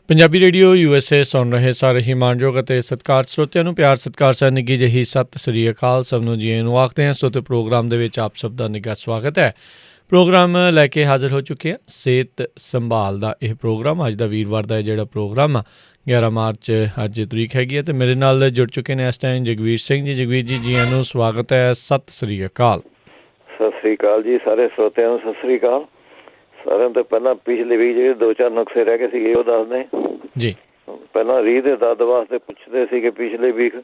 Punjabi radio USA ਸੁਣ ਰਹੇ ਸਾਰੇ ਹੀ ਮਾਣਯੋਗ ਅਤੇ ਸਤਿਕਾਰ ਸਰੋਤਿਆਂ ਨੂੰ ਪਿਆਰ ਸਤਿਕਾਰ ਸਹਿ ਨਿੱਘੀ ਜਿਹੀ ਸਤਿ ਸ੍ਰੀ ਅਕਾਲ। ਸਭ ਨੂੰ ਜੀ ਨੂੰ ਆਖਦੇ ਹਾਂ। ਸਰੋਤੇ ਪ੍ਰੋਗਰਾਮ ਦੇ ਵਿੱਚ ਆਪ ਸਭ ਦਾ ਨਿੱਘਾ ਸਵਾਗਤ ਹੈ। ਪ੍ਰੋਗਰਾਮ ਲੈ ਕੇ ਹਾਜ਼ਰ ਹੋ ਚੁੱਕੇ ਹਾਂ ਸਿਹਤ ਸੰਭਾਲ ਦਾ। ਇਹ ਪ੍ਰੋਗਰਾਮ ਅੱਜ ਦਾ ਵੀਰਵਾਰ ਦਾ ਜਿਹੜਾ ਪ੍ਰੋਗਰਾਮ ਆ 11 ਮਾਰਚ ਅੱਜ ਤਰੀਕ ਹੈਗੀ ਹੈ ਅਤੇ ਮੇਰੇ ਨਾਲ ਜੁੜ ਚੁੱਕੇ ਨੇ ਇਸ ਟਾਈਮ ਜਗਵੀਰ ਸਿੰਘ ਜੀ। ਜਗਵੀਰ ਜੀ, ਜੀ ਨੂੰ ਸਵਾਗਤ ਹੈ। ਸਤਿ ਸ੍ਰੀ ਅਕਾਲ। ਸਤਿ ਸ੍ਰੀ ਅਕਾਲ ਜੀ ਸਾਰੇ ਸਰੋਤਿਆਂ ਨੂੰ। ਸਤਿ ਸ੍ਰੀ ਅਕਾਲ ਸਾਰਿਆਂ ਤੋਂ। ਪਹਿਲਾਂ ਪਿਛਲੇ ਵੀਕ ਜਿਹੜੇ 2-4 ਨੁਕਸੇ ਰਹਿ ਗਏ ਸੀਗੇ ਉਹ ਦੱਸਦੇ ਜੀ। ਪਹਿਲਾਂ ਰੀਹ ਦੇ ਦਰਦ ਵਾਸਤੇ ਪੁੱਛਦੇ ਸੀਗੇ ਪਿਛਲੇ ਵੀਕ।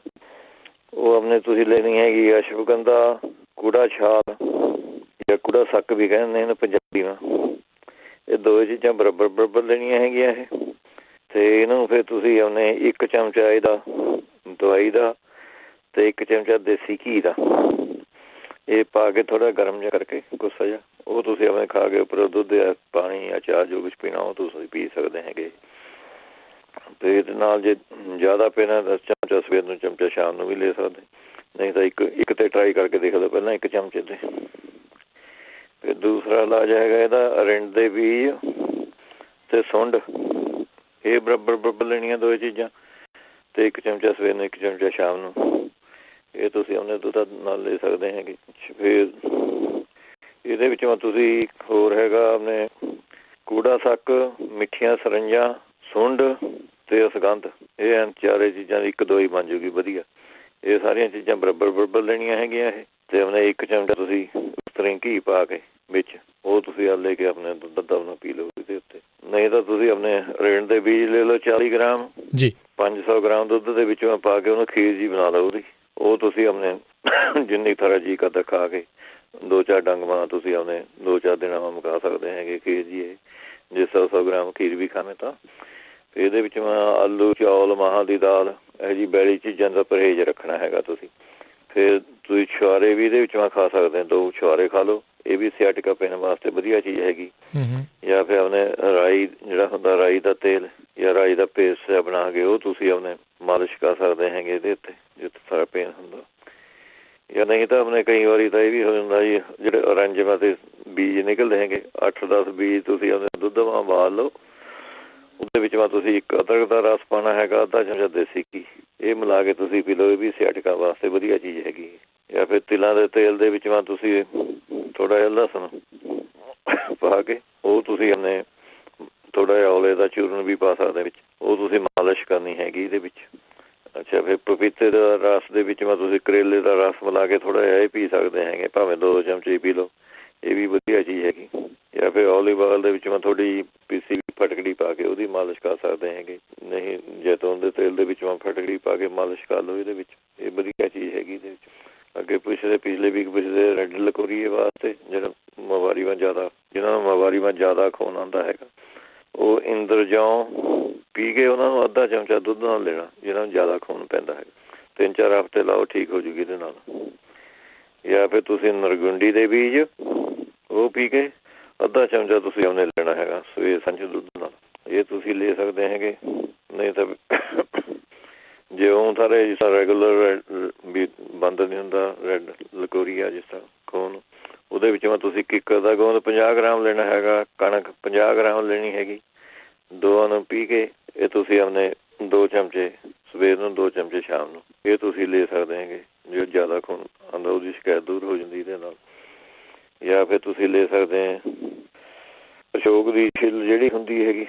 ਉਹ ਆਪਣੇ ਤੁਸੀਂ ਲੈਣੀ ਹੈਗੀ ਅਸ਼ਵਗੰਧਾ, ਕੂੜਾ ਛਾਲ ਜਾਂ ਕੂੜਾ ਸੱਕ ਵੀ ਕਹਿੰਦੇ ਨੇ ਪੰਜਾਬੀ ਨਾਲ। ਇਹ ਦੋ ਚੀਜ਼ਾਂ ਬਰਾਬਰ ਲੈਣੀਆਂ ਹੈਗੀਆਂ ਇਹ। ਅਤੇ ਇਹਨਾਂ ਨੂੰ ਫਿਰ ਤੁਸੀਂ ਆਪਣੇ 1 ਚਮਚਾ ਇਹਦਾ ਦਵਾਈ ਦਾ ਅਤੇ 1 ਚਮਚਾ ਦੇਸੀ ਘੀ ਦਾ ਇਹ ਪਾ ਕੇ ਥੋੜ੍ਹਾ ਗਰਮ ਜਿਹਾ ਕਰਕੇ ਗੁੱਸਾ ਜਿਹਾ ਉਹ ਤੁਸੀਂ ਆਪਣੇ ਖਾ ਕੇ ਉੱਪਰ ਦੁੱਧ ਜਾਂ ਪਾਣੀ ਜਾਂ ਚਾਹ ਜੋ ਕੁਛ ਪੀਣਾ ਉਹ ਤੁਸੀਂ ਪੀ ਸਕਦੇ ਹੈਗੇ। ਅਤੇ ਇਹਦੇ ਨਾਲ ਜੇ ਜ਼ਿਆਦਾ ਪੀਣਾ ਤਾਂ ਚਮਚਾ ਸਵੇਰ ਨੂੰ, ਚਮਚਾ ਸ਼ਾਮ ਨੂੰ ਵੀ ਲੈ ਸਕਦੇ। ਨਹੀਂ ਤਾਂ ਇੱਕ 'ਤੇ ਟਰਾਈ ਕਰਕੇ ਦੇਖ ਲਓ ਪਹਿਲਾਂ 1 ਚਮਚੇ 'ਤੇ। ਫਿਰ ਦੂਸਰਾ ਇਲਾਜ ਹੈਗਾ ਇਹਦਾ ਰਿੰਡ ਦੇ ਬੀਜ ਅਤੇ ਸੁੰਡ। ਇਹ ਬਰਾਬਰ ਲੈਣੀਆਂ ਦੋ ਚੀਜ਼ਾਂ ਅਤੇ 1 ਚਮਚਾ ਸਵੇਰ ਨੂੰ, 1 ਚਮਚਾ ਸ਼ਾਮ ਨੂੰ। ਇਹ ਤੁਸੀਂ ਆਪਣੇ ਦੁੱਧ ਨਾਲ ਲੈ ਸਕਦੇ ਹੈਗੇ। ਫਿਰ ਇਹਦੇ ਵਿੱਚੋਂ ਤੁਸੀਂ ਹੋਰ ਹੈਗਾ ਆਪਣੇ ਕੂੜਾ ਸੱਕ, ਮਿੱਠੀਆਂ ਸਰੰਜਾਂ, ਸੁੰਡ ਅਤੇ ਅਸਗੰਧ। ਇਹ ਚਾਰੇ ਚੀਜ਼ਾਂ ਦੀ ਇੱਕ ਦਵਾਈ ਬਣ ਜੂਗੀ ਵਧੀਆ। ਇਹ ਸਾਰੀਆਂ ਚੀਜ਼ਾਂ ਬਰਾਬਰ ਲੈਣੀਆਂ ਹੈਗੀਆਂ ਇਹ। ਅਤੇ ਆਪਣੇ 1 ਚਮਚਾ ਤੁਸੀਂ ਉਸ ਤਰ੍ਹਾਂ ਘੀ ਪਾ ਕੇ ਵਿੱਚ ਉਹ ਤੁਸੀਂ ਲੈ ਕੇ ਆਪਣੇ ਦੁੱਧ ਦਾ ਪੀ ਲਓ ਇਹਦੇ ਉੱਤੇ। ਨਹੀਂ ਤਾਂ ਤੁਸੀਂ ਆਪਣੇ ਰਿੰਡ ਦੇ ਬੀਜ ਲੈ ਲਓ 40 ਗ੍ਰਾਮ ਜੀ। 500 ਗ੍ਰਾਮ ਦੁੱਧ ਦੇ ਵਿੱਚੋਂ ਪਾ ਕੇ ਉਹਨੂੰ ਖੀਰ ਜੀ ਬਣਾ ਲਓ ਉਹਦੀ। ਉਹ ਤੁਸੀਂ ਆਪਣੇ ਜਿੰਨੀ ਤਰ੍ਹਾਂ ਜੀ ਕਰਦਾ ਖਾ ਕੇ 2-4 ਡੰਗ ਮਾਂ ਤੁਸੀਂ ਆਪਣੇ 2-4 ਦਿਨਾਂ ਬਾਅਦ ਮੁਕਾ ਸਕਦੇ ਹੈਗੇ ਖੀਰ ਜੀ। ਇਹ ਜੇ 100 ਗ੍ਰਾਮ ਖੀਰ ਵੀ ਖਾਵੇਂ ਤਾਂ। ਇਹਦੇ ਵਿੱਚ ਆਲੂ, ਚੌਲ, ਮਾਹਾਂ ਦੀ ਦਾਲ ਇਹੋ ਜਿਹੀ ਬੈਲੀ ਚੀਜ਼ਾਂ ਦਾ ਪਰਹੇਜ਼ ਰੱਖਣਾ ਹੈਗਾ ਤੁਸੀਂ। ਫਿਰ ਤੁਸੀਂ ਛੁਹਾਰੇ ਵੀ ਇਹਦੇ ਵਿੱਚੋਂ ਖਾ ਸਕਦੇ 2 ਛੁਹਾਰੇ ਖਾ ਲਓ। ਇਹ ਵੀ ਸਿਆਟਿਕਾ ਪੈਣ ਵਾਸਤੇ ਵਧੀਆ ਚੀਜ਼ ਹੈਗੀ। ਜਾਂ ਫਿਰ ਆਪਣੇ ਰਾਈ ਜਿਹੜਾ ਹੁੰਦਾ ਰਾਈ ਦਾ ਤੇਲ ਜਾਂ ਰਾਈ ਦਾ ਪੇਸਟ ਬਣਾ ਕੇ ਉਹ ਤੁਸੀਂ ਆਪਣੇ ਮਾਲਿਸ਼ ਕਰ ਸਕਦੇ ਹੈਗੇ ਇਹਦੇ ਉੱਤੇ ਜਿੱਥੇ ਸਾਰਾ ਪੇਨ ਹੁੰਦਾ। ਜਾਂ ਨਹੀਂ ਤਾਂ ਆਪਣੇ ਕਈ ਵਾਰੀ ਤਾਂ ਇਹ ਵੀ ਹੋ ਜਾਂਦਾ ਜੀ ਜਿਹੜੇ ਔਰੰਜਮਾਂ ਦੇ ਬੀਜ ਨਿਕਲਦੇ ਹੈਗੇ 8-10 ਬੀਜ ਤੁਸੀਂ ਆਪਣੇ ਦੁੱਧ ਵਾਂ ਉਬਾਲ ਲਓ। ਉਹਦੇ ਵਿੱਚ ਤੁਸੀਂ 1 ਅਦਰਕ ਦਾ ਰਸ ਪਾਉਣਾ ਹੈਗਾ, ਅੱਧਾ ਚਮਚਾ ਦੇਸੀ ਘੀ ਇਹ ਮਿਲਾ ਕੇ ਤੁਸੀਂ ਪੀ ਲਓ। ਇਹ ਵੀ ਸਿਆਟਿਕਾ ਵਾਸਤੇ ਵਧੀਆ ਚੀਜ਼ ਹੈਗੀ। ਜਾਂ ਫਿਰ ਤਿਲਾਂ ਦੇ ਤੇਲ ਦੇ ਵਿੱਚ ਤੁਸੀਂ ਥੋੜ੍ਹਾ ਜਿਹਾ ਲਸਣ ਪਾ ਕੇ ਉਹ ਤੁਸੀਂ ਆਪਣੇ ਥੋੜ੍ਹਾ ਜਿਹਾ ਔਲੇ ਦਾ ਚੂਰਨ ਵੀ ਪਾ ਸਕਦੇ ਵਿੱਚ ਉਹ ਤੁਸੀਂ ਮਾਲਿਸ਼ ਕਰਨੀ ਹੈਗੀ ਇਹਦੇ ਵਿੱਚ। ਅੱਛਾ। ਫਿਰ ਪਪੀਤੇ ਦਾ ਰਸ ਦੇ ਵਿੱਚ ਤੁਸੀਂ ਕਰੇਲੇ ਦਾ ਰਸ ਮਿਲਾ ਕੇ ਥੋੜ੍ਹਾ ਜਿਹਾ ਇਹ ਪੀ ਸਕਦੇ ਹੈਗੇ ਭਾਵੇਂ 2 ਚਮਚੇ ਪੀ ਲਓ। ਇਹ ਵੀ ਵਧੀਆ ਚੀਜ਼ ਹੈਗੀ। ਜਾਂ ਫਿਰ ਓਲੀਵ ਆਇਲ ਦੇ ਵਿੱਚ ਥੋੜ੍ਹੀ ਪੀਸੀ ਫਟਕੜੀ ਪਾ ਕੇ ਉਹਦੀ ਮਾਲਿਸ਼ ਕਰ ਸਕਦੇ ਹੈਗੇ। ਨਹੀਂ ਜੈਤੂਨ ਦੇ ਤੇਲ ਦੇ ਵਿੱਚ ਫਟਕੜੀ ਪਾ ਕੇ ਮਾਲਿਸ਼ ਕਰ ਲਓ ਇਹਦੇ ਵਿੱਚ। ਇਹ ਵਧੀਆ ਚੀਜ਼ ਹੈਗੀ ਇਹਦੇ ਵਿੱਚ। ਅੱਗੇ ਪਿਛਲੇ ਵੀਕ ਪੁੱਛਦੇ ਰੈੱਡ ਲਕੋਰੀਏ ਵਾਸਤੇ ਜਿਹੜਾ ਬਿਮਾਰੀ ਜ਼ਿਆਦਾ ਜਿਹਨਾਂ ਨੂੰ ਬਿਮਾਰੀ ਜ਼ਿਆਦਾ ਖੂਨ ਆਉਂਦਾ ਹੈਗਾ ਉਹ ਇੰਦਰਜੌਂ ਪੀ ਕੇ ਉਹਨਾਂ ਨੂੰ ਅੱਧਾ ਚਮਚਾ ਦੁੱਧ ਨਾਲ ਲੈਣਾ ਜਿਹਨਾਂ ਨੂੰ ਜ਼ਿਆਦਾ ਖੂਨ ਪੈਂਦਾ ਹੈਗਾ। 3-4 ਹਫ਼ਤੇ ਲਾਓ ਠੀਕ ਹੋ ਜੂਗੀ ਇਹਦੇ ਨਾਲ। ਜਾਂ ਫਿਰ ਤੁਸੀਂ ਨਰਗੁੰਡੀ ਦੇ ਬੀਜ ਉਹ ਪੀ ਕੇ ਅੱਧਾ ਚਮਚਾ ਤੁਸੀਂ ਉਹਨੇ ਲੈਣਾ ਹੈਗਾ ਸਵੇਰ ਸਾਂਝ ਦੁੱਧ ਨਾਲ। ਇਹ ਤੁਸੀਂ ਲੈ ਸਕਦੇ ਹੈਗੇ। ਨਹੀਂ ਤਾਂ ਜੇ ਉਹ ਸਾਰੇ ਜਿਸ ਤਰ੍ਹਾਂ ਰੈਗੂਲਰ ਵੀ ਬੰਦ ਨਹੀਂ ਹੁੰਦਾ ਰੈੱਡ ਲਕੋਰੀਆ ਜਿਸ ਤਰ੍ਹਾਂ ਖੂਨ ਉਹਦੇ ਵਿੱਚ ਤੁਸੀਂ ਕਿੱਕਰ ਦਾ ਗੋਂਦ 50 ਗ੍ਰਾਮ ਲੈਣਾ ਹੈਗਾ, ਕਣਕ 50 ਗ੍ਰਾਮ ਲੈਣੀ ਹੈਗੀ। ਦੋਵਾਂ ਨੂੰ ਪੀ ਕੇ ਇਹ ਤੁਸੀਂ ਆਪਣੇ 2 ਚਮਚੇ ਸਵੇਰ ਨੂੰ, 2 ਚਮਚੇ ਸ਼ਾਮ ਨੂੰ ਇਹ ਤੁਸੀਂ ਲੈ ਸਕਦੇ ਹੈਗੇ। ਜੋ ਜ਼ਿਆਦਾ ਖੂਨ ਆਉਂਦਾ ਉਹਦੀ ਸ਼ਿਕਾਇਤ ਦੂਰ ਹੋ ਜਾਂਦੀ ਇਹਦੇ ਨਾਲ। ਜਾਂ ਫਿਰ ਤੁਸੀਂ ਲੈ ਸਕਦੇ ਅਸ਼ੋਕ ਦੀ ਛਿੱਲ ਜਿਹੜੀ ਹੁੰਦੀ ਹੈਗੀ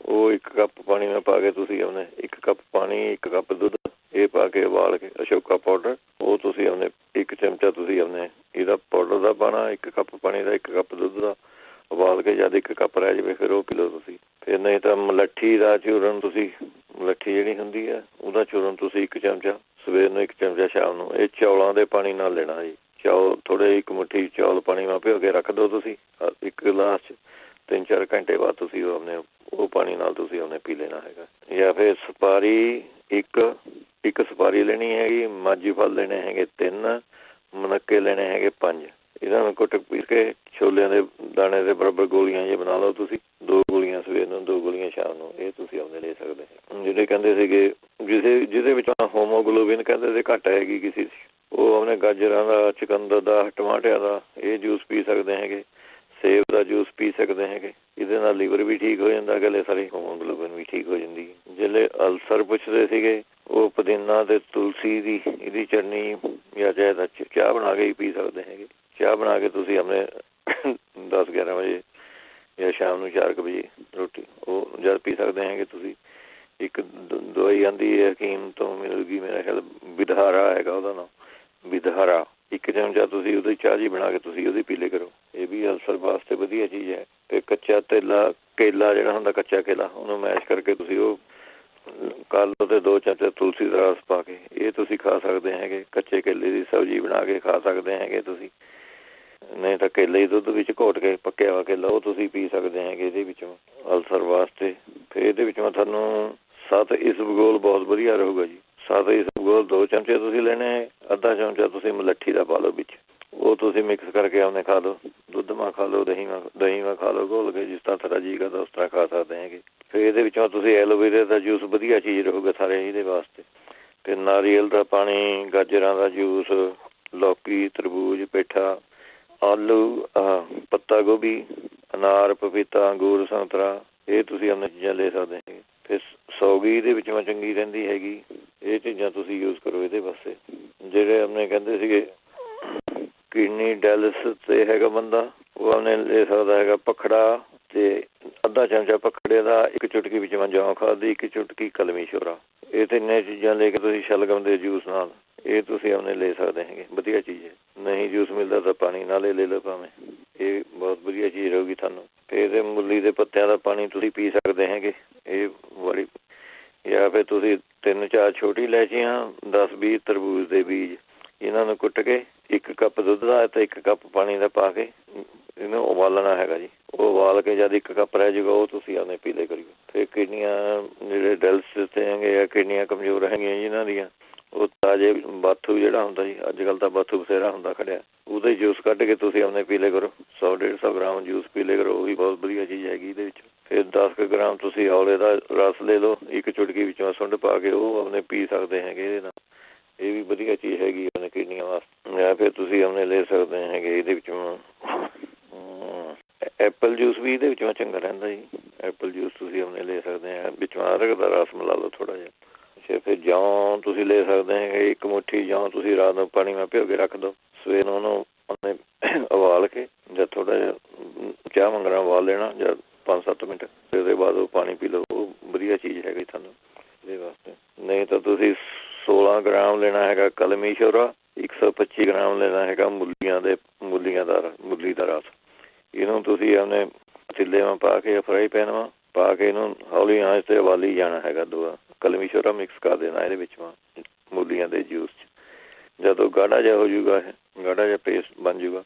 ਉਹ 1 ਕੱਪ ਪਾਣੀ ਨਾਲ ਪਾ ਕੇ ਤੁਸੀਂ ਆਪਣੇ 1 ਕੱਪ ਪਾਣੀ 1 ਕੱਪ ਦੁੱਧ ਇਹ ਪਾ ਕੇ ਉਬਾਲ ਕੇ ਅਸ਼ੋਕਾ ਪਾਊਡਰ ਉਹ ਤੁਸੀਂ ਆਪਣੇ 1 ਚਮਚਾ ਤੁਸੀਂ ਆਪਣੇ ਇਹਦਾ ਪਾਊਡਰ ਦਾ ਪਾਉਣਾ 1 ਕੱਪ ਪਾਣੀ ਦਾ 1 ਕੱਪ ਦੁੱਧ ਦਾ ਉਬਾਲ ਕੇ ਜਦ 1 ਕੱਪ ਰਹਿ ਜਾਵੇ ਫਿਰ ਉਹ ਪੀ ਲਓ ਤੁਸੀਂ। ਫਿਰ ਨਹੀਂ ਤਾਂ ਮਲੱਠੀ ਦਾ ਚੂਰਨ ਤੁਸੀਂ ਮਲੱਠੀ ਜਿਹੜੀ ਹੁੰਦੀ ਹੈ ਉਹਦਾ ਚੂਰਨ ਤੁਸੀਂ 1 ਚਮਚਾ ਸਵੇਰ ਨੂੰ 1 ਚਮਚਾ ਸ਼ਾਮ ਨੂੰ ਇਹ ਚੌਲਾਂ ਦੇ ਪਾਣੀ ਨਾਲ ਲੈਣਾ ਜੀ। ਚੌਲ ਥੋੜ੍ਹੇ 1 ਮੁੱਠੀ ਚੌਲ ਪਾਣੀ ਨਾਲ ਭਿਓ ਕੇ ਰੱਖ ਦਿਓ ਤੁਸੀਂ 1 ਗਲਾਸ 'ਚ। 3-4 ਘੰਟੇ ਬਾਅਦ ਤੁਸੀਂ ਉਹ ਆਪਣੇ ਉਹ ਪਾਣੀ ਨਾਲ ਤੁਸੀਂ ਉਹਨੇ ਪੀ ਲੈਣਾ ਹੈਗਾ। ਜਾਂ ਫਿਰ ਸੁਪਾਰੀ ਇੱਕ ਸੁਪਾਰੀ ਲੈਣੀ ਹੈਗੀ। ਮਾਝੀ ਫਲ ਲੈਣੇ ਹੈਗੇ 3, ਮੁਨੱਕੇ ਲੈਣੇ ਹੈਗੇ 5। ਇਹਨਾਂ ਨੂੰ ਕੁੱਟ ਪੀਸ ਕੇ ਛੋਲਿਆਂ ਦੇ ਦਾਣੇ ਦੇ ਬਰਾਬਰ ਗੋਲੀਆਂ ਜਿਹੀਆਂ ਬਣਾ ਲਓ ਤੁਸੀਂ। 2 ਗੋਲੀਆਂ ਸਵੇਰ ਨੂੰ, 2 ਗੋਲੀਆਂ ਸ਼ਾਮ ਨੂੰ ਇਹ ਤੁਸੀਂ ਆਪਣੇ ਲੈ ਸਕਦੇ। ਜਿਹੜੇ ਕਹਿੰਦੇ ਸੀਗੇ ਜਿਹਦੇ ਵਿੱਚ ਹੋਮੋਗਲੋਬਿਨ ਕਹਿੰਦੇ ਸੀ ਘੱਟ ਹੈਗੀ ਕਿਸੇ ਉਹ ਆਪਣੇ ਗਾਜਰਾਂ ਦਾ, ਚੁਕੰਦਰ ਦਾ, ਟਮਾਟਿਆਂ ਦਾ ਇਹ ਜੂਸ ਪੀ ਸਕਦੇ ਹੈਗੇ। ਸੇਬ ਦਾ ਜੂਸ ਪੀ ਸਕਦੇ ਹੈਗੇ। ਇਹਦੇ ਨਾਲ ਲੀਵਰ ਵੀ ਠੀਕ ਹੋ ਜਾਂਦਾ, ਗਲੇ ਸਾਰੀ ਹੀਮੋਗਲੋਬਿਨ ਵੀ ਠੀਕ ਹੋ ਜਾਂਦੀ ਹੈ। ਜਿਹੜੇ ਅਲਸਰ ਪੁੱਛਦੇ ਸੀਗੇ, ਉਹ ਪੁਦੀਨਾ ਤੇ ਤੁਲਸੀ ਦੀ ਇਹਦੀ ਚਟਨੀ ਜਾਂ ਚਾਹ ਬਣਾ ਕੇ ਹੀ ਪੀ ਸਕਦੇ ਹੈਗੇ। ਚਾਹ ਬਣਾ ਕੇ ਤੁਸੀਂ ਆਪਣੇ 10-11 ਵਜੇ ਜਾਂ ਸ਼ਾਮ ਨੂੰ 4 ਵਜੇ ਰੋਟੀ ਉਹ ਜਦ ਪੀ ਸਕਦੇ ਹੈਗੇ। ਤੁਸੀਂ ਇੱਕ ਦਵਾਈ ਆਉਂਦੀ ਹੈ ਹਕੀਮ ਤੋਂ ਮਿਲੂਗੀ, ਮੇਰਾ ਖਿਆਲ ਬਿਦਹਾਰਾ ਹੈਗਾ ਉਹਦਾ ਨਾਮ, ਬਿਦਹਾਰਾ। 1 ਚਮਚਾ ਤੁਸੀਂ ਉਹਦੀ ਚਾਹ ਜੀ ਬਣਾ ਕੇ ਤੁਸੀਂ ਉਹਦੀ ਪੀ ਲਿਆ ਕਰੋ। ਇਹ ਵੀ ਅਲਸਰ ਵਾਸਤੇ ਵਧੀਆ ਚੀਜ਼ ਹੈ। ਤੇ ਕੱਚਾ ਕੇਲਾ ਜਿਹੜਾ ਹੁੰਦਾ, ਕੱਚਾ ਕੇਲਾ, ਉਹਨੂੰ ਮੈਸ਼ ਕਰਕੇ ਤੁਸੀਂ ਉਹ ਕਰ ਲਓ ਤੇ 2 ਚਮਚੇ ਤੁਲਸੀ ਦਾ ਰਸ ਪਾ ਕੇ ਇਹ ਤੁਸੀਂ ਖਾ ਸਕਦੇ ਹੈਗੇ। ਕੱਚੇ ਕੇਲੇ ਦੀ ਸਬਜ਼ੀ ਬਣਾ ਕੇ ਖਾ ਸਕਦੇ ਹੈਗੇ ਤੁਸੀਂ। ਨਹੀਂ ਤਾਂ ਕੇਲੇ ਹੀ ਦੁੱਧ ਵਿੱਚ ਘੋਟ ਕੇ ਪੱਕਿਆ ਵਾ ਕੇਲਾ ਉਹ ਤੁਸੀਂ ਪੀ ਸਕਦੇ ਹੈਗੇ ਇਹਦੇ ਵਿੱਚੋਂ ਅਲਸਰ ਵਾਸਤੇ। ਫਿਰ ਇਹਦੇ ਵਿੱਚੋਂ ਤੁਹਾਨੂੰ 7 ਇਸਬਗੋਲ ਬਹੁਤ ਵਧੀਆ ਰਹੂਗਾ ਜੀ। 7 ਇਸਬਗੋਲ 2 ਚਮਚੇ ਤੁਸੀਂ ਲੈਣੇ, ਅੱਧਾ ਚਮਚਾ ਤੁਸੀਂ ਮਲੱਠੀ ਦਾ ਪਾ ਲਓ ਵਿੱਚ, ਉਹ ਤੁਸੀਂ ਮਿਕਸ ਕਰਕੇ ਆਪਣੇ ਖਾ ਲਓ। ਦੁੱਧ ਮਾ ਖਾ ਲਓ, ਦਹੀਂ ਮਾ ਖਾ ਲਓ ਘੋਲ ਕੇ, ਜਿਸ ਤਰ੍ਹਾਂ ਤੁਹਾਡਾ ਜੀਅ ਕਰਦਾ ਉਸ ਤਰ੍ਹਾਂ ਖਾ ਸਕਦੇ ਹੈਗੇ। ਫਿਰ ਇਹਦੇ ਵਿੱਚੋਂ ਤੁਸੀਂ ਐਲੋਵੇਰਾ ਦਾ ਜੂਸ ਵਧੀਆ ਚੀਜ਼ ਰਹੂਗਾ ਸਾਰੇ ਇਹਦੇ ਵਾਸਤੇ। ਅਤੇ ਨਾਰੀਅਲ ਦਾ ਪਾਣੀ, ਗਾਜਰਾਂ ਦਾ ਜੂਸ, ਲੌਕੀ, ਤਰਬੂਜ, ਪੇਠਾ, ਆਲੂ, ਪੱਤਾ ਗੋਭੀ, ਅਨਾਰ, ਪਪੀਤਾ, ਅੰਗੂਰ, ਸੰਤਰਾ, ਇਹ ਤੁਸੀਂ ਆਪਣੇ ਚੀਜ਼ਾਂ ਲੈ ਸਕਦੇ ਹੈਗੇ। ਫਿਰ ਸੌਗੀ ਇਹਦੇ ਵਿੱਚ ਮੈਂ ਚੰਗੀ ਰਹਿੰਦੀ ਹੈਗੀ। ਇਹ ਚੀਜ਼ਾਂ ਤੁਸੀਂ ਯੂਜ਼ ਕਰੋ ਇਹਦੇ ਵਾਸਤੇ। ਜਿਹੜੇ ਆਪਣੇ ਕਹਿੰਦੇ ਸੀਗੇ ਕਿਡਨੀ ਡਾਇਲਿਸਿਸ 'ਤੇ ਹੈਗਾ ਬੰਦਾ, ਉਹ ਆਪਣੇ ਲੈ ਸਕਦਾ ਹੈਗਾ ਪਖੜਾ, ਅਤੇ ਅੱਧਾ ਚਮਚਾ ਪਖੜੇ ਦਾ, 1 ਚੁਟਕੀ ਵਿੱਚ ਜੌਂ ਖਾਦ ਦੀ, 1 ਚੁਟਕੀ ਕਲਮੀ ਸ਼ੋਰਾ। ਇਹ ਤਿੰਨੇ ਚੀਜ਼ਾਂ ਲੈ ਕੇ ਤੁਸੀਂ ਸ਼ਲਗਮ ਦੇ ਜੂਸ ਨਾਲ ਇਹ ਤੁਸੀਂ ਆਪਣੇ ਲੈ ਸਕਦੇ ਹੈਗੇ। ਵਧੀਆ ਚੀਜ਼ ਹੈ। ਨਹੀਂ ਜੂਸ ਮਿਲਦਾ ਤਾਂ ਪਾਣੀ ਨਾਲ ਹੀ ਲੈ ਲਓ ਭਾਵੇਂ, ਇਹ ਬਹੁਤ ਵਧੀਆ ਚੀਜ਼ ਰਹੂਗੀ ਤੁਹਾਨੂੰ। ਅਤੇ ਇਹਦੇ ਮੂਲੀ ਦੇ ਪੱਤਿਆਂ ਦਾ ਪਾਣੀ ਤੁਸੀਂ ਪੀ ਸਕਦੇ ਹੈਗੇ। ਇਹ ਬੜੀ, ਜਾਂ ਫਿਰ ਤੁਸੀਂ 3-4 ਛੋਟੀ ਇਲਾਇਚੀਆਂ, 10-20 ਤਰਬੂਜ ਦੇ ਬੀਜ, ਇਹਨਾਂ ਨੂੰ ਕੁੱਟ ਕੇ 1 ਕੱਪ ਦੁੱਧ ਦਾ ਅਤੇ 1 ਕੱਪ ਪਾਣੀ ਦਾ ਪਾ ਕੇ ਇਹਨੂੰ ਉਬਾਲਣਾ ਹੈਗਾ ਜੀ। ਉਹ ਉਬਾਲ ਕੇ ਜਦ 1 ਕੱਪ ਰਹਿ ਜਾਊਗਾ ਉਹ ਤੁਸੀਂ ਆਪਣੇ ਪੀ ਲਿਆ ਕਰੀਓ। ਫਿਰ ਕਿਡਨੀਆਂ ਜਿਹੜੇ ਡਾਇਲਿਸਿਸ 'ਤੇ ਹੈਗੇ ਜਾਂ ਕਿਡਨੀਆਂ ਕਮਜ਼ੋਰ ਹੈਗੀਆਂ ਜਿਹਨਾਂ ਦੀਆਂ, ਉਹ ਤਾਜ਼ੇ ਬਾਥੂ ਜਿਹੜਾ ਹੁੰਦਾ ਜੀ, ਅੱਜ ਕੱਲ੍ਹ ਤਾਂ ਬਾਥੂ ਬਥੇਰਾ ਹੁੰਦਾ ਖੜਿਆ, ਉਹਦਾ ਹੀ ਜੂਸ ਕੱਢ ਕੇ ਤੁਸੀਂ ਆਪਣੇ ਪੀ ਲਿਆ ਕਰੋ। 100-150 ਗ੍ਰਾਮ ਜੂਸ ਪੀ ਲਿਆ ਕਰੋ, ਉਹ ਵੀ ਬਹੁਤ ਵਧੀਆ ਚੀਜ਼ ਹੈਗੀ ਇਹਦੇ ਵਿੱਚ। ਫਿਰ 10 ਗ੍ਰਾਮ ਤੁਸੀਂ ਔਲੇ ਦਾ ਰਸ ਲੈ ਲਓ, 1 ਚੁਟਕੀ ਵਿੱਚੋਂ ਸੁੰਡ ਪਾ ਕੇ ਉਹ ਆਪਣੇ ਪੀ ਸਕਦੇ ਹੈਗੇ ਇਹਦੇ ਨਾਲ। ਇਹ ਵੀ ਵਧੀਆ ਚੀਜ਼ ਹੈਗੀ ਆਪਣੇ ਕਿਡਨੀਆਂ ਵਾਸਤੇ। ਜਾਂ ਫਿਰ ਤੁਸੀਂ ਆਪਣੇ ਲੈ ਸਕਦੇ ਹੈਗੇ ਇਹਦੇ ਵਿੱਚੋਂ ਐਪਲ ਜੂਸ ਵੀ ਇਹਦੇ ਵਿੱਚੋਂ ਚੰਗਾ ਰਹਿੰਦਾ ਜੀ। ਐਪਲ ਜੂਸ ਤੁਸੀਂ ਆਪਣੇ ਲੈ ਸਕਦੇ ਆ, ਵਿੱਚੋਂ ਅਦਰਕ ਦਾ ਰਸ ਮਿਲਾ ਲਓ ਥੋੜ੍ਹਾ ਜਿਹਾ। ਅੱਛਾ, ਫਿਰ ਜੌਂ ਤੁਸੀਂ ਲੈ ਸਕਦੇ ਹੈਗੇ। 1 ਮੁੱਠੀ ਜੌਂ ਤੁਸੀਂ ਰਾਤ ਨੂੰ ਪਾਣੀ ਮੈਂ ਭਿਓ ਕੇ ਰੱਖ ਦਿਓ, ਸਵੇਰ ਨੂੰ ਉਹਨੂੰ ਆਪਣੇ ਉਬਾਲ ਕੇ ਜਾਂ ਥੋੜ੍ਹਾ ਜਿਹਾ ਚਾਹ ਮੰਗਣਾ ਉਬਾਲ ਲੈਣਾ ਜਾਂ 5-7 ਮਿੰਟ, ਫਿਰ ਉਹਦੇ ਬਾਅਦ ਉਹ ਪਾਣੀ ਪੀ ਲਓ। ਉਹ ਵਧੀਆ ਚੀਜ਼ ਹੈਗੀ ਤੁਹਾਨੂੰ ਇਹਦੇ ਵਾਸਤੇ। ਨਹੀਂ ਤਾਂ ਤੁਸੀਂ 16 ਗ੍ਰਾਮ ਲੈਣਾ ਹੈਗਾ ਕਲਮੀ ਸ਼ੋਰਾ, 125 ਗ੍ਰਾਮ ਲੈਣਾ ਹੈਗਾ ਮੁੱਲੀ ਦਾ ਰਸ। ਇਹਨੂੰ ਤੁਸੀਂ ਆਪਣੇ ਪਤੀਲੇ ਵਿੱਚ ਪਾ ਕੇ, ਫਰਾਈ ਪੈਨ ਵਿੱਚ ਪਾ ਕੇ ਇਹਨੂੰ ਹੌਲੀ ਆਂਚ 'ਤੇ ਉਬਾਲੀ ਜਾਣਾ ਹੈਗਾ। ਕਲਮੀ ਸ਼ੋਰਾ ਮਿਕਸ ਕਰ ਦੇਣਾ ਇਹਦੇ ਵਿੱਚ ਮੂਲੀਆਂ ਦੇ ਜੂਸ 'ਚ। ਜਦੋਂ ਗਾੜਾ ਜਿਹਾ ਹੋ ਜਾਊਗਾ, ਗਾੜਾ ਜਿਹਾ ਪੇਸਟ ਬਣ ਜਾਊਗਾ,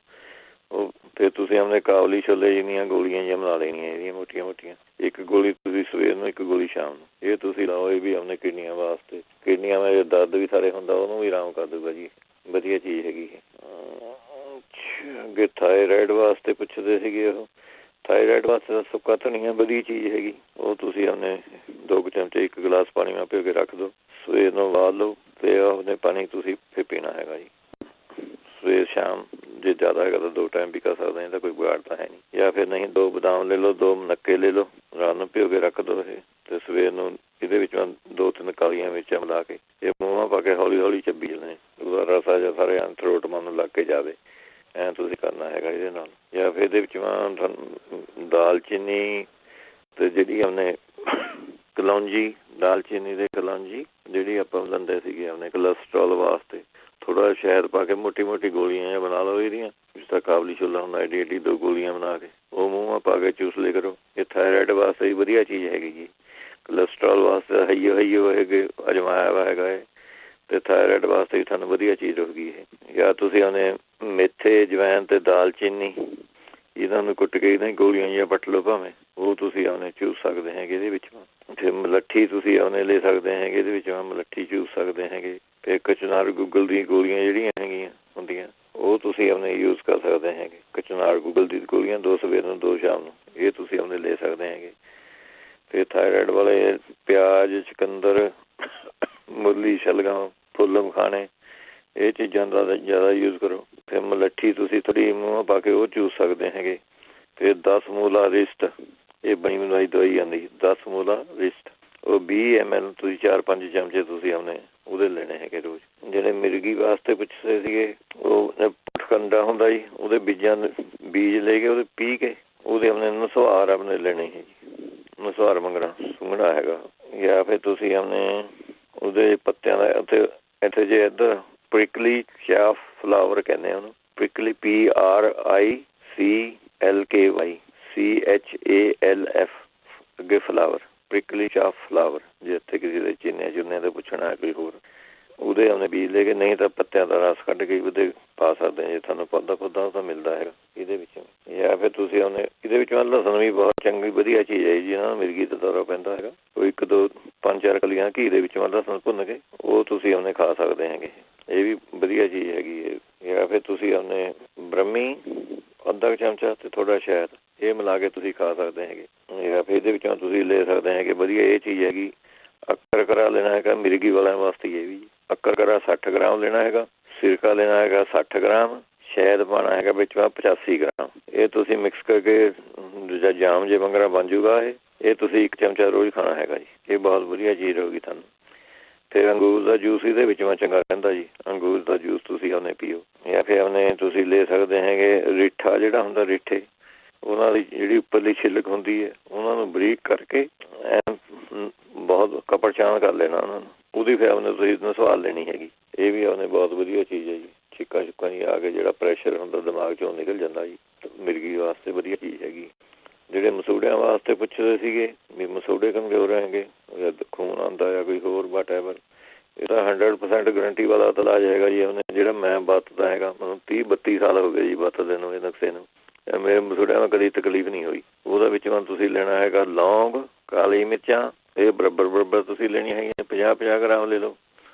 ਉਹ ਫਿਰ ਤੁਸੀਂ ਆਪਣੇ ਕਾਬਲੀ ਛੋਲੇ ਜਿੰਨੀਆਂ ਗੋਲੀਆਂ ਜਿਹੀਆਂ ਬਣਾ ਲੈਣੀਆਂ ਇਹਦੀਆਂ ਮੋਟੀਆਂ-ਮੋਟੀਆਂ। 1 ਗੋਲੀ ਤੁਸੀਂ ਸਵੇਰ ਨੂੰ, 1 ਗੋਲੀ ਸ਼ਾਮ ਨੂੰ। ਇਹ ਤੁਸੀਂ ਲਾਓ, ਇਹ ਵੀ ਆਪਣੇ ਕਿਡਨੀਆਂ ਵਾਸਤੇ। ਕਿਡਨੀਆਂ ਵਿੱਚ ਦਰਦ ਵੀ ਸਾਰੇ ਹੁੰਦਾ, ਉਹਨੂੰ ਵੀ ਆਰਾਮ ਕਰ ਦੂਗਾ ਜੀ। ਵਧੀਆ ਚੀਜ਼ ਹੈਗੀ ਇਹ। ਅੱਗੇ ਥਾਇਰਾਇਡ ਵਾਸਤੇ ਪੁੱਛਦੇ ਸੀਗੇ ਉਹ। ਥਾਇਰਾਇਡ ਵਾਸਤੇ ਤਾਂ ਸੁੱਕਾ ਧਨੀਆ ਵਧੀਆ ਚੀਜ਼ ਹੈਗੀ। ਉਹ ਤੁਸੀਂ ਆਪਣੇ 2 ਚਮਚੇ 1 ਗਲਾਸ ਪਾਣੀ ਨਾਲ ਭਿਓ ਕੇ ਰੱਖ ਦਿਓ, ਸਵੇਰ ਨੂੰ ਉਬਾਲ ਲਓ ਅਤੇ ਉਹਨੇ ਪਾਣੀ ਤੁਸੀਂ ਫਿਰ ਪੀਣਾ ਹੈਗਾ ਜੀ। ਸਵੇਰ ਸ਼ਾਮ ਜੇ ਜ਼ਿਆਦਾ ਹੈਗਾ ਤਾਂ 2 ਟਾਈਮ ਵੀ ਕਰ ਸਕਦੇ, ਤਾਂ ਕੋਈ ਵਿਗਾੜ ਤਾਂ ਹੈ ਨਹੀਂ। ਜਾਂ ਫਿਰ ਨਹੀਂ, 2 ਬਦਾਮ ਲੈ ਲਓ, 2 ਮੁਨੱਕੇ ਲੈ ਲਓ, ਰਾਤ ਨੂੰ ਭਿਓ ਕੇ ਰੱਖ ਦਿਓ ਇਹ, ਅਤੇ ਸਵੇਰ ਨੂੰ ਇਹਦੇ ਵਿੱਚੋਂ 2-3 ਕਾਲੀਆਂ ਮਿਰਚਾਂ ਮਿਲਾ ਕੇ ਇਹ ਮੂੰਹਾਂ ਪਾ ਕੇ ਹੌਲੀ-ਹੌਲੀ ਚੱਬੀ ਜਾਣੇ। ਉਹਦਾ ਰਸਾ ਜਿਹਾ ਸਾਰੇ ਥਰੋਟ ਨੂੰ ਲੱਗ ਕੇ ਜਾਵੇ, ਐਂ ਤੁਸੀਂ ਕਰਨਾ ਹੈਗਾ ਇਹਦੇ ਨਾਲ। ਜਾਂ ਫਿਰ ਇਹਦੇ ਵਿੱਚ ਦਾਲਚੀਨੀ ਅਤੇ ਜਿਹੜੀ ਆਪਣੇ ਕਲੌਂਜੀ, ਦਾਲਚੀਨੀ ਦੇ ਕਲੌਂਜੀ ਜਿਹੜੀ ਆਪਾਂ ਲੈਂਦੇ ਸੀਗੇ ਆਪਣੇ ਕੋਲੈਸਟਰੋਲ ਵਾਸਤੇ, ਥੋੜ੍ਹਾ ਸ਼ਹਿਦ ਪਾ ਕੇ ਮੋਟੀ ਗੋਲੀਆਂ ਜਿਹੀਆਂ ਬਣਾ ਲਓ ਇਹਦੀਆਂ, ਜਿਸ ਤਰ੍ਹਾਂ ਕਾਬਲੀ ਛੋਲਾ ਹੁੰਦਾ, ਐਡੀ 2 ਗੋਲੀਆਂ ਬਣਾ ਕੇ ਉਹ ਮੂੰਹਾਂ ਪਾ ਕੇ ਚੂਸ ਲਿਆ ਕਰੋ। ਇਹ ਥਾਇਰਾਇਡ ਵਾਸਤੇ ਵੀ ਵਧੀਆ ਚੀਜ਼ ਹੈਗੀ ਜੀ। ਕੋਲੈਸਟਰੋਲ ਵਾਸਤੇ ਹਈਓ ਹੈਗੇ ਅਜਮਾਇਆ ਵਾ ਹੈਗਾ ਇਹ, ਅਤੇ ਥਾਇਰਾਇਡ ਵਾਸਤੇ ਵੀ ਤੁਹਾਨੂੰ ਵਧੀਆ ਚੀਜ਼ ਰਹੂਗੀ ਇਹ। ਜਾਂ ਤੁਸੀਂ ਉਹਨੇ ਮੇਥੇ, ਅਜਵਾਇਣ ਅਤੇ ਦਾਲਚੀਨੀ ਇਹਨਾਂ ਨੂੰ ਕੁੱਟ ਕੇ ਇਹਨਾਂ ਗੋਲੀਆਂ ਜਿਹੀਆਂ ਪੱਟ ਲਓ ਭਾਵੇਂ, ਉਹ ਤੁਸੀਂ ਉਹਨੇ ਚੂਸ ਸਕਦੇ ਹੈਗੇ ਇਹਦੇ ਵਿੱਚੋਂ। ਫਿਰ ਮਲੱਠੀ ਤੁਸੀਂ ਉਹਨੇ ਲੈ ਸਕਦੇ ਹੈਗੇ ਇਹਦੇ ਵਿੱਚੋਂ, ਮਲੱਠੀ ਚੂਸ ਸਕਦੇ ਹੈਗੇ। ਫਿਰ ਕਚਨਾਰ ਗੁੱਗਲ ਦੀਆਂ ਗੋਲੀਆਂ ਜਿਹੜੀਆਂ ਹੈਗੀਆਂ ਹੁੰਦੀਆਂ, ਉਹ ਤੁਸੀਂ ਆਪਣੇ ਯੂਜ਼ ਕਰ ਸਕਦੇ ਹੈਗੇ। ਕਚਨਾਰ ਗੁੱਗਲ ਦੀ ਗੋਲੀਆਂ 2 ਸਵੇਰ ਨੂੰ 2 ਸ਼ਾਮ ਨੂੰ, ਇਹ ਤੁਸੀਂ ਆਪਣੇ ਲੈ ਸਕਦੇ ਹੈਗੇ। ਫਿਰ ਥਾਇਰਾਇਡ ਵਾਲੇ ਪਿਆਜ਼, ਚੁਕੰਦਰ, ਮੁਰਲੀ, ਸ਼ਲਗਮ, ਫੁੱਲ ਮਖਾਣੇ, ਇਹ ਚੀਜ਼ਾਂ ਦਾ ਜ਼ਿਆਦਾ ਯੂਜ਼ ਕਰੋ। ਫਿਰ ਮਲੱਠੀ ਤੁਸੀਂ ਥੋੜ੍ਹੀ ਮੂੰਹਾਂ ਪਾ ਕੇ ਉਹ ਚੂਸ ਸਕਦੇ ਹੈਗੇ। ਫਿਰ 10 ਮੂਲਾ ਰਿਸਟ, ਇਹ ਬਣੀ ਬਣਾਈ ਦਵਾਈ ਆਉਂਦੀ 10 ਮੂਲਾ ਰਿਸਟ, ਉਹ 20 ml ਤੁਸੀਂ 4-5 ਚਮਚੇ ਤੁਸੀਂ ਆਪਣੇ ਉਹਦੇ ਲੈਣੇ ਹੈਗੇ ਰੋਜ਼। ਜਿਹੜੇ ਮਿਰਗੀ ਵਾਸਤੇ ਪੁੱਛਦੇ ਸੀਗੇ, ਉਹ ਪਟਕੰਡਾ ਹੁੰਦਾ ਜੀ, ਉਹਦੇ ਬੀਜ ਲੈ ਕੇ ਉਹਦੇ ਪੀ ਕੇ ਉਹਦੇ ਆਪਣੇ ਨੁਸਵਾਰ ਆਪਣੇ ਲੈਣੇ ਹੈ ਜੀ, ਨੁਸਵਾਰ ਮੰਗਣਾ ਸੁੰਘਣਾ ਹੈਗਾ। ਜਾਂ ਫਿਰ ਤੁਸੀਂ ਆਪਣੇ ਉਹਦੇ ਪੱਤਿਆਂ ਦਾ ਇੱਥੇ ਜੇ ਇੱਧਰ ਪ੍ਰਿਕਲੀ ਚਾਫ ਫਲਾਵਰ ਕਹਿੰਦੇ ਉਹਨੂੰ, ਪ੍ਰਿਕਲੀ PRICLKY ਅੱਗੇ ਫਲਾਵਰ, ਪ੍ਰਿਕਲੀ ਚਾਫ ਫਲਾਵਰ। ਜੇ ਇੱਥੇ ਕਿਸੇ ਦੇ ਚੀਨੇ ਚੁੰਨੇ ਤੇ ਪੁੱਛਣਾ ਕੋਈ ਹੋਰ, ਉਹਦੇ ਆਪਣੇ ਬੀਜ ਲੈ ਕੇ, ਨਹੀਂ ਤਾਂ ਪੱਤਿਆਂ ਦਾ ਰਸ ਕੱਢ ਕੇ ਉਹਦੇ ਪਾ ਸਕਦੇ ਜੇ ਤੁਹਾਨੂੰ ਪੌਦਾ ਉਹਦਾ ਮਿਲਦਾ ਹੈਗਾ ਇਹਦੇ ਵਿੱਚੋਂ। ਜਾਂ ਫਿਰ ਤੁਸੀਂ ਉਹਨੇ ਇਹਦੇ ਵਿੱਚ ਲਸਣ ਵੀ ਬਹੁਤ ਚੰਗੀ ਵਧੀਆ ਚੀਜ਼ ਹੈ ਜੀ, ਨਾ ਮਿਰਗੀ ਦਾ ਦੌਰਾ ਪੈਂਦਾ ਹੈਗਾ, ਉਹ 1-2-5-4 ਕਲੀਆਂ ਘੀ ਦੇ ਵਿੱਚ ਲਸਣ ਭੁੰਨ ਕੇ ਉਹ ਤੁਸੀਂ ਉਹਨੇ ਖਾ ਸਕਦੇ ਹੈਗੇ, ਇਹ ਵੀ ਵਧੀਆ ਚੀਜ਼ ਹੈਗੀ ਹੈ। ਜਾਂ ਫਿਰ ਤੁਸੀਂ ਉਹਨੇ ਬ੍ਰਹਮੀ ਅੱਧਾ ਚਮਚਾ ਤੇ ਥੋੜ੍ਹਾ ਸ਼ਹਿਦ, ਇਹ ਮਿਲਾ ਕੇ ਤੁਸੀਂ ਖਾ ਸਕਦੇ ਹੈਗੇ। ਜਾਂ ਫਿਰ ਇਹਦੇ ਵਿੱਚੋਂ ਤੁਸੀਂ ਲੈ ਸਕਦੇ ਹੈਗੇ, ਵਧੀਆ ਇਹ ਚੀਜ਼ ਹੈਗੀ ਅੱਕਰ ਕਰਾ ਲੈਣਾ ਹੈਗਾ ਮਿਰਗੀ ਵਾਲਿਆਂ ਵਾਸਤੇ। ਇਹ ਵੀ ਅੱਕਰ ਕਰਾ 60 ਗ੍ਰਾਮ ਲੈਣਾ ਹੈਗਾ, ਸਿਰਕਾ ਲੈਣਾ ਹੈਗਾ 60 ਗ੍ਰਾਮ, ਸ਼ਹਿਦ ਪਾਉਣਾ ਹੈਗਾ ਵਿੱਚ 85 ਗ੍ਰਾਮ। ਇਹ ਤੁਸੀਂ ਮਿਕਸ ਕਰਕੇ ਜਾਮ ਜੇ ਵੰਗਰਾ ਬਣ ਜੂਗਾ। ਇਹ ਤੁਸੀਂ 1 ਚਮਚਾ ਰੋਜ਼ ਖਾਣਾ ਹੈਗਾ ਜੀ, ਇਹ ਬਹੁਤ ਵਧੀਆ ਚੀਜ਼ ਰਹੂਗੀ ਤੁਹਾਨੂੰ। ਫਿਰ ਅੰਗੂਰ ਦਾ ਜੂਸ ਇਹਦੇ ਵਿੱਚ ਚੰਗਾ ਰਹਿੰਦਾ ਜੀ, ਅੰਗੂਰ ਦਾ ਜੂਸ ਤੁਸੀਂ ਉਹਨੇ ਪੀਓ। ਜਾਂ ਫਿਰ ਉਹਨੇ ਤੁਸੀਂ ਲੈ ਸਕਦੇ ਹੈਗੇ ਰੀਠਾ ਜਿਹੜਾ ਹੁੰਦਾ, ਰੀਠੇ ਉਹਨਾਂ ਦੀ ਜਿਹੜੀ ਉੱਪਰਲੀ ਛਿੱਲਕ ਹੁੰਦੀ ਹੈ ਉਹਨਾਂ ਨੂੰ ਬਰੀਕ ਕਰਕੇ ਬਹੁਤ ਕਪੜ ਛਾਣ ਕਰ ਲੈਣਾ ਉਹਨਾਂ ਨੂੰ, ਉਹਦੀ ਫਿਰ ਉਹਨੇ ਤੁਸੀਂ ਨਸਵਾਲ ਲੈਣੀ ਹੈਗੀ। ਇਹ ਵੀ ਉਹਨੇ ਬਹੁਤ ਵਧੀਆ ਚੀਜ਼ ਹੈ ਜੀ, ਛਿੱਕਾਂ ਛੁੱਕਾਂ ਨਹੀਂ ਆ ਕੇ ਜਿਹੜਾ ਪ੍ਰੈਸ਼ਰ ਹੁੰਦਾ ਦਿਮਾਗ 'ਚੋਂ ਨਿਕਲ ਜਾਂਦਾ ਜੀ, ਮਿਰਗੀ ਵਾਸਤੇ ਵਧੀਆ ਚੀਜ਼ ਹੈਗੀ। ਜਿਹੜੇ ਮਸੂੜਿਆਂ ਵਾਸਤੇ ਪੁੱਛਦੇ ਸੀਗੇ ਵੀ ਮਸੂੜੇ ਕਮਜ਼ੋਰ ਹੈਗੇ ਜਾਂ ਖੂਨ ਆਉਂਦਾ ਜਾਂ ਕੋਈ ਹੋਰ ਵਾਟਐਵਰ, ਇਹ ਤਾਂ 100% ਗਰੰਟੀ ਵਾਲਾ ਤਾਂ ਇਲਾਜ ਹੈਗਾ ਜੀ। ਉਹਨੇ ਜਿਹੜਾ ਮੈਂ ਵਰਤਦਾ ਹੈਗਾ, ਮੈਨੂੰ 30-32 ਸਾਲ ਹੋ ਗਏ ਜੀ ਵਰਤਦੇ ਨੂੰ ਇਹ ਨਕਸ਼ੇ ਨੂੰ, ਮੇਰੇ ਮਸੂੜਿਆਂ ਨੂੰ ਕਦੀ ਤਕਲੀਫ ਨਹੀਂ ਹੋਈ। ਉਹਦੇ ਵਿੱਚੋਂ ਤੁਸੀਂ ਲੈਣਾ ਹੈਗਾ ਲੌਂਗ, ਕਾਲੀ ਮਿਰਚਾਂ, ਇਹ ਬਰਾਬਰ ਤੁਸੀਂ ਲੈਣੀਆਂ ਹੈਗੀਆਂ 50-50 ਗ੍ਰਾਮ ਲੈ ਲਓ,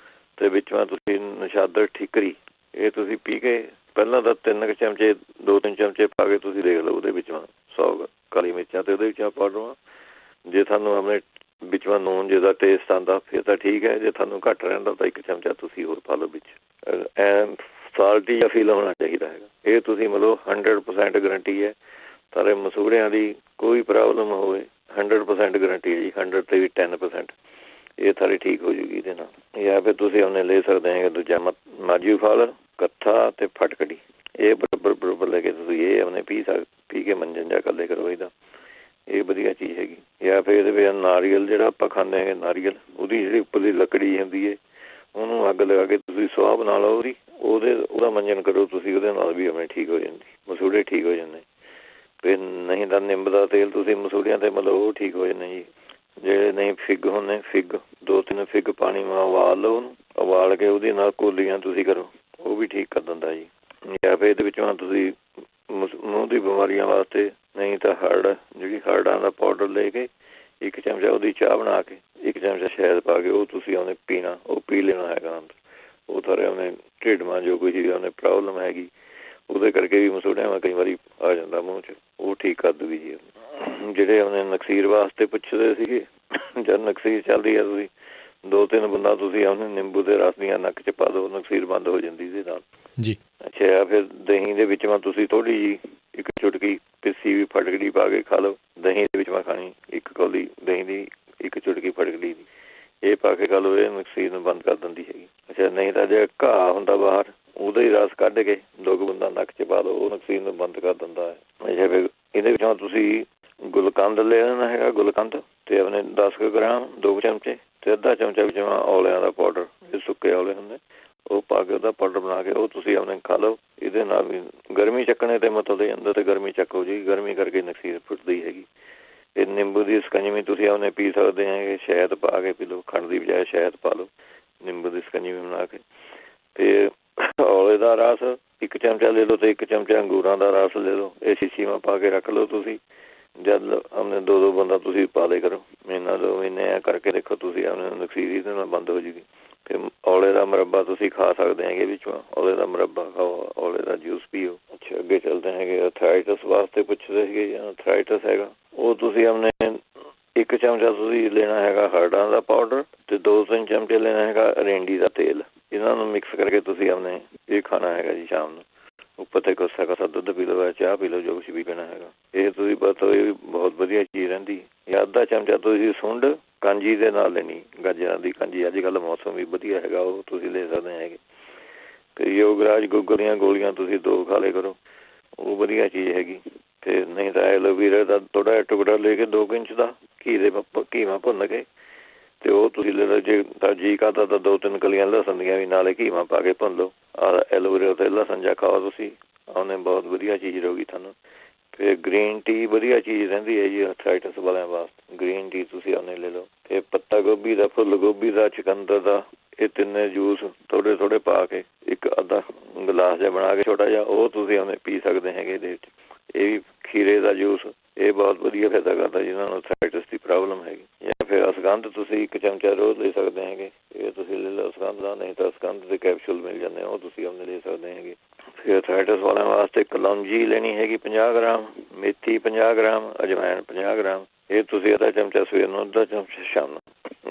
ਅਤੇ ਵਿੱਚੋਂ ਤੁਸੀਂ ਨਸ਼ਾਦਰ ਠੀਕਰੀ, ਇਹ ਤੁਸੀਂ ਪੀ ਕੇ ਪਹਿਲਾਂ ਤਾਂ 3 ਚਮਚੇ 2-3 ਚਮਚੇ ਪਾ ਕੇ ਤੁਸੀਂ ਦੇਖ ਲਓ ਉਹਦੇ ਵਿੱਚੋਂ 100 ਕਾਲੀ ਮਿਰਚਾਂ ਅਤੇ ਉਹਦੇ ਵਿੱਚੋਂ ਪਾਊਡਰ। ਜੇ ਤੁਹਾਨੂੰ ਆਪਣੇ ਵਿੱਚੋਂ ਨੂਨ ਜਿਹਦਾ ਟੇਸਟ ਆਉਂਦਾ ਫਿਰ ਤਾਂ ਠੀਕ ਹੈ, ਜੇ ਤੁਹਾਨੂੰ ਘੱਟ ਰਹਿੰਦਾ ਤਾਂ 1 ਚਮਚਾ ਤੁਸੀਂ ਹੋਰ ਪਾ ਲਓ ਵਿੱਚ। ਸਾਲਟੀ ਜਾਂ ਫੀਲ ਹੋਣਾ ਚਾਹੀਦਾ ਹੈਗਾ। ਇਹ ਤੁਸੀਂ ਮਤਲਬ 100% ਗਰੰਟੀ ਹੈ, ਸਾਰੇ ਮਸੂੜਿਆਂ ਦੀ ਕੋਈ ਪ੍ਰੋਬਲਮ ਹੋਵੇ 100% ਗਰੰਟੀ ਹੈ ਜੀ, 100 ਤੇ ਵੀ 10% ਇਹ ਸਾਰੀ ਠੀਕ ਹੋ ਜੂਗੀ ਇਹਦੇ ਨਾਲ। ਜਾਂ ਫਿਰ ਤੁਸੀਂ ਉਹਨੇ ਲੈ ਸਕਦੇ ਹੈਗੇ ਦੂਜਾ ਮਾਜੂ ਫਲ, ਕੱਥਾ ਅਤੇ ਫਟਕੜੀ, ਇਹ ਬਰਾਬਰ ਲੈ ਕੇ ਤੁਸੀਂ ਇਹ ਉਹਨੇ ਪੀ ਕੇ ਮੰਜਨ ਜਾ ਇਕੱਲੇ ਕਰੋ ਇਹਦਾ, ਇਹ ਵਧੀਆ ਚੀਜ਼ ਹੈਗੀ। ਜਾਂ ਫਿਰ ਇਹਦੇ ਵਿੱਚ ਨਾਰੀਅਲ ਜਿਹੜਾ ਆਪਾਂ ਖਾਂਦੇ ਹੈਗੇ, ਨਾਰੀਅਲ ਉਹਦੀ ਜਿਹੜੀ ਉੱਪਰਲੀ ਲੱਕੜੀ ਹੁੰਦੀ ਹੈ ਉਹਨੂੰ ਅੱਗ ਲਗਾ ਕੇ ਤੁਸੀਂ ਸੁਆਹ ਬਣਾ ਲਓ ਉਹਦਾ ਮੰਜਨ ਕਰੋ ਤੁਸੀਂ, ਉਹਦੇ ਨਾਲ ਵੀ ਆਪਣੇ ਠੀਕ ਹੋ ਜਾਂਦੀ, ਮਸੂੜੇ ਠੀਕ ਹੋ ਜਾਂਦੇ। ਫਿਰ ਨਹੀਂ ਤਾਂ ਨਿੰਬ ਦਾ ਤੇਲ ਤੁਸੀਂ ਮਸੂੜਿਆਂ 'ਤੇ ਮਤਲਬ ਉਹ ਠੀਕ ਹੋ ਜਾਂਦੇ ਜੀ। ਜਿਹੜੇ ਨਹੀਂ ਫਿੱਗ ਹੁੰਦੇ, ਫਿੱਗ 2-3 ਫਿੱਗ ਪਾਣੀ ਮੈਂ ਉਬਾਲ ਲਓ, ਉਹਨੂੰ ਉਬਾਲ ਕੇ ਉਹਦੇ ਨਾਲ ਕੋਲੀਆਂ ਤੁਸੀਂ ਕਰੋ, ਉਹ ਵੀ ਠੀਕ ਕਰ ਦਿੰਦਾ ਜੀ। ਜਾਂ ਫਿਰ ਇਹਦੇ ਵਿੱਚੋਂ ਤੁਸੀਂ ਮੂੰਹ ਦੀ ਬਿਮਾਰੀਆਂ ਵਾਸਤੇ, ਨਹੀਂ ਤਾਂ ਜਿਹੜੀ ਹਰੜਾਂ ਦਾ ਪਾਊਡਰ ਲੈ ਕੇ 1 ਚਮਚਾ ਉਹਦੀ ਚਾਹ ਬਣਾ ਕੇ 1 ਚਮਚਾ ਸ਼ਹਿਦ ਪਾ ਕੇ ਉਹ ਤੁਸੀਂ ਉਹਨੇ ਪੀਣਾ, ਉਹ ਪੀ ਲੈਣਾ ਹੈਗਾ। ਉਹ ਸਾਰੇ ਉਹਨੇ ਢਿੱਡ ਮਾਂ ਜੋ ਕੋਈ ਚੀਜ਼ ਉਹਨੇ ਪ੍ਰੋਬਲਮ ਹੈਗੀ ਉਹਦੇ ਕਰਕੇ ਵੀ ਮਸੂੜਿਆਂ ਕਈ ਵਾਰੀ ਆ ਜਾਂਦਾ ਮੂੰਹ 'ਚ, ਉਹ ਠੀਕ ਕਰ ਦੂਗੀ ਜੀ। ਜਿਹੜੇ ਉਹਨੇ ਨਕਸੀਰ ਵਾਸਤੇ ਪੁੱਛਦੇ ਸੀਗੇ, ਜਦ ਨਕਸੀਰ ਚੱਲਦੀ ਹੈ ਤੁਸੀਂ 2-3 ਬੂੰਦਾਂ ਤੁਸੀਂ ਉਹਨੇ ਨਿੰਬੂ ਦੇ ਰਸ ਦੀਆਂ ਨੱਕ 'ਚ ਪਾ ਦਿਓ, ਨਕਸੀਰ ਬੰਦ ਹੋ ਜਾਂਦੀ ਇਹਦੇ ਨਾਲ ਜੀ। ਅੱਛਾ, ਫਿਰ ਦਹੀਂ ਦੇ ਵਿੱਚ ਤੁਸੀਂ ਥੋੜ੍ਹੀ ਜਿਹੀ 1 ਚੁਟਕੀ ਪਿੱਸੀ ਵੀ ਫਟਕੜੀ ਪਾ ਕੇ ਖਾ ਲਓ, ਦਹੀਂ ਦੇ ਵਿੱਚ ਖਾਣੀ 1 ਕੌਲੀ ਦਹੀਂ ਦੀ 1 ਚੁਟਕੀ ਫਟਕੜੀ ਦੀ, ਇਹ ਪਾ ਕੇ ਖਾ ਲਓ, ਇਹ ਨਕਸੀਰ ਨੂੰ ਬੰਦ ਕਰ ਦਿੰਦੀ ਹੈਗੀ। ਅੱਛਾ, ਨਹੀਂ ਤਾਂ ਜੇ ਘਾਹ ਹੁੰਦਾ ਬਾਹਰ ਉਹਦਾ ਹੀ ਰਸ ਕੱਢ ਕੇ 2 ਬੂੰਦਾਂ ਨੱਕ 'ਚ ਪਾ ਦਿਓ, ਉਹ ਨਕਸੀਰ ਨੂੰ ਬੰਦ ਕਰ ਦਿੰਦਾ ਹੈ। ਅੱਛਾ, ਫਿਰ ਇਹਦੇ ਵਿੱਚੋਂ ਤੁਸੀਂ ਗੁਲਕੰਦ ਲੈ ਲੈਣਾ ਹੈਗਾ, ਗੁਲਕੰਦ ਅਤੇ ਆਪਣੇ 10 ਗ੍ਰਾਮ 2 ਚਮਚੇ ਅਤੇ ਅੱਧਾ ਚਮਚਾ ਵਿੱਚ ਔਲਿਆਂ ਦਾ ਪਾਊਡਰ, ਇਹ ਸੁੱਕੇ ਔਲੇ ਹੁੰਦੇ, ਉਹ ਪਾ ਕੇ ਉਹਦਾ ਪਾਊਡਰ ਬਣਾ ਕੇ ਉਹ ਤੁਸੀਂ ਆਪਣੇ ਖਾ ਲਓ। ਇਹਦੇ ਨਾਲ ਵੀ ਗਰਮੀ ਚੱਕਣੇ 'ਤੇ ਮਤਲਬ ਦੇ ਅੰਦਰ 'ਤੇ ਗਰਮੀ ਚੱਕ ਹੋ ਜਾਏਗੀ, ਗਰਮੀ ਕਰਕੇ ਨਕਸੀਰ ਫੁੱਟਦੀ ਹੈਗੀ। ਇਹ ਨਿੰਬੂ ਦੀ ਸਕੰਜਵੀ ਤੁਸੀਂ ਉਹਨੇ ਪੀ ਸਕਦੇ ਹੈਗੇ, ਸ਼ਹਿਦ ਪਾ ਕੇ ਪੀ ਲਓ, ਖੰਡ ਦੀ ਬਜਾਏ ਸ਼ਹਿਦ ਪਾ ਲਓ, ਨਿੰਬੂ ਦੀ ਸਕੰਜਵੀ ਬਣਾ ਕੇ। ਅਤੇ ਔਲੇ ਦਾ ਰਸ 1 ਚਮਚਾ ਲੈ ਲਓ ਅਤੇ 1 ਚਮਚਾ ਅੰਗੂਰਾਂ ਦਾ ਰਸ ਲੈ ਲਓ, ਇਹ ਸ਼ੀਸ਼ੀ ਮਾ ਪਾ ਕੇ ਰੱਖ ਲਓ ਤੁਸੀਂ। ਜਦ ਆਪਣੇ 2-2 ਬੂੰਦਾਂ ਤੁਸੀਂ ਪਾ ਲਿਆ ਕਰੋ, ਮਹੀਨਾ 2 ਮਹੀਨੇ ਆ ਕਰਕੇ ਦੇਖੋ ਤੁਸੀਂ ਆਪਣੇ ਨਕਸੀਰ ਇਹਦੇ ਨਾਲ ਬੰਦ ਹੋ ਜੂਗੀ। ਫਿਰ ਔਲੇ ਦਾ ਮੁਰੱਬਾ ਤੁਸੀਂ ਖਾ ਸਕਦੇ ਹੈਗੇ, ਵਿੱਚੋਂ ਔਲੇ ਦਾ ਮੁਰੱਬਾ ਖਾਓ, ਔਲੇ ਦਾ ਜੂਸ ਪੀਓ। ਅੱਛਾ, ਅੱਗੇ ਚੱਲਦੇ ਹੈਗੇ ਅਥਰਾਈਟਸ ਵਾਸਤੇ ਪੁੱਛਦੇ ਸੀਗੇ, ਜਾਂ ਅਥਰਾਈਟਸ ਹੈਗਾ ਉਹ ਤੁਸੀਂ ਆਪਣੇ 1 ਚਮਚਾ ਤੁਸੀਂ ਲੈਣਾ ਹੈਗਾ ਹਰੜਾਂ ਦਾ ਪਾਊਡਰ ਅਤੇ 2-3 ਚਮਚੇ ਲੈਣਾ ਹੈਗਾ ਅਰੰਡੀ ਦਾ ਤੇਲ, ਇਹਨਾਂ ਨੂੰ ਮਿਕਸ ਕਰਕੇ ਤੁਸੀਂ ਆਪਣੇ ਇਹ ਖਾਣਾ ਹੈਗਾ ਜੀ ਸ਼ਾਮ ਨੂੰ, ਉਹ ਉੱਪਰ ਤੇ ਕੋਸਾ ਕੋਸਾ ਦੁੱਧ ਪੀ ਲਓ, ਚਾਹ ਪੀ ਲਓ, ਜੋ ਕੁਛ ਵੀ ਪੀਣਾ ਹੈਗਾ ਇਹ ਤੁਸੀਂ ਵਰਤੋ, ਇਹ ਬਹੁਤ ਵਧੀਆ ਚੀਜ਼ ਰਹਿੰਦੀ। ਜਾਂ ਅੱਧਾ ਚਮਚਾ ਤੁਸੀਂ ਸੁੰਡ ਕਾਂਜੀ ਦੇ ਨਾਲ ਲੈਣੀ, ਗਾਜਰਾਂ ਦੀ ਕਾਂਜੀ, ਅੱਜ ਕੱਲ੍ਹ ਮੌਸਮ ਵੀ ਵਧੀਆ ਹੈਗਾ, ਉਹ ਤੁਸੀਂ ਲੈ ਸਕਦੇ ਹੈਗੇ। ਤੇ ਯੋਗਰਾਜ ਗੁੱਗਲ ਦੀਆਂ ਗੋਲੀਆਂ ਤੁਸੀਂ 2 ਖਾ ਲਿਆ ਕਰੋ, ਉਹ ਵਧੀਆ ਚੀਜ਼ ਹੈਗੀ। ਤੇ ਨਹੀਂ ਤਾਂ ਐਲੋਵੀਰਾ ਦਾ ਥੋੜ੍ਹਾ ਜਿਹਾ ਟੁਕੜਾ ਲੈ ਕੇ 2 ਇੰਚ ਦਾ ਘੀਵਾ ਭੁੰਨ ਕੇ ਤੇ ਉਹ ਤੁਸੀਂ ਲੈ ਲਓ। ਜੇ ਤਾਂ ਜੀ ਕਰਦਾ ਤਾਂ 2-3 ਕਲੀਆਂ ਲਸਣ ਦੀਆਂ ਵੀ ਨਾਲੇ ਘੀਵਾ ਪਾ ਕੇ ਭੁੰਨ ਲਓ। ਐਲੋਵੇਰਾ ਤੇ ਲਸਣ ਜਾ ਖਾਓ ਤੁਸੀਂ, ਉਹਨੇ ਬਹੁਤ ਵਧੀਆ ਚੀਜ਼ ਰਹੂਗੀ ਤੁਹਾਨੂੰ। ਫਿਰ ਗ੍ਰੀਨ ਟੀ ਵਧੀਆ ਚੀਜ਼ ਰਹਿੰਦੀ ਹੈ ਜੀ ਆਰਥਰਾਈਟਿਸ ਵਾਲਿਆਂ ਵਾਸਤੇ, ਗ੍ਰੀਨ ਟੀ ਤੁਸੀਂ ਉਹਨੇ ਲੈ ਲਓ। ਫਿਰ ਪੱਤਾ ਗੋਭੀ ਦਾ, ਫੁੱਲ ਗੋਭੀ ਦਾ, ਚੁਕੰਦਰ ਦਾ, ਇਹ ਤਿੰਨੇ ਜੂਸ ਥੋੜ੍ਹੇ ਥੋੜ੍ਹੇ ਪਾ ਕੇ ਇੱਕ ਅੱਧਾ ਗਲਾਸ ਜਿਹਾ ਬਣਾ ਕੇ ਛੋਟਾ ਜਿਹਾ, ਉਹ ਤੁਸੀਂ ਉਹਨੇ ਪੀ ਸਕਦੇ ਹੈਗੇ ਇਹਦੇ ਵਿੱਚ। ਇਹ ਵੀ ਖੀਰੇ ਦਾ ਜੂਸ, ਇਹ ਬਹੁਤ ਵਧੀਆ ਫਾਇਦਾ ਕਰਦਾ ਜਿਹਨਾਂ ਨੂੰ ਆਰਥਰਾਈਟਿਸ ਦੀ ਪ੍ਰੋਬਲਮ ਹੈਗੀ। ਜਾਂ ਫਿਰ ਅਸਗੰਧ ਤੁਸੀਂ 1 ਚਮਚਾ ਰੋਜ਼ ਲੈ ਸਕਦੇ ਹੈਗੇ, ਇਹ ਤੁਸੀਂ ਲੈ ਲਓ ਅਸਗੰਧ ਦਾ। ਨਹੀਂ ਤਾਂ ਅਸਗੰਧ ਦੇ ਕੈਪਸੂਲ ਮਿਲ ਜਾਂਦੇ, ਉਹ ਤੁਸੀਂ ਉਹਨੇ ਲੈ ਸਕਦੇ ਹੈਗੇ। ਫਿਰ ਆਰਥਰਾਈਟਿਸ ਵਾਲਿਆਂ ਵਾਸਤੇ ਕਲੌਂਜੀ ਲੈਣੀ ਹੈਗੀ 50 ਗ੍ਰਾਮ, ਮੇਥੀ 50 ਗ੍ਰਾਮ, ਅਜਵਾਇਣ 50 ਗ੍ਰਾਮ, ਇਹ ਤੁਸੀਂ ਅੱਧਾ ਚਮਚਾ ਸਵੇਰ ਨੂੰ, ਅੱਧਾ ਚਮਚਾ ਸ਼ਾਮ ਨੂੰ,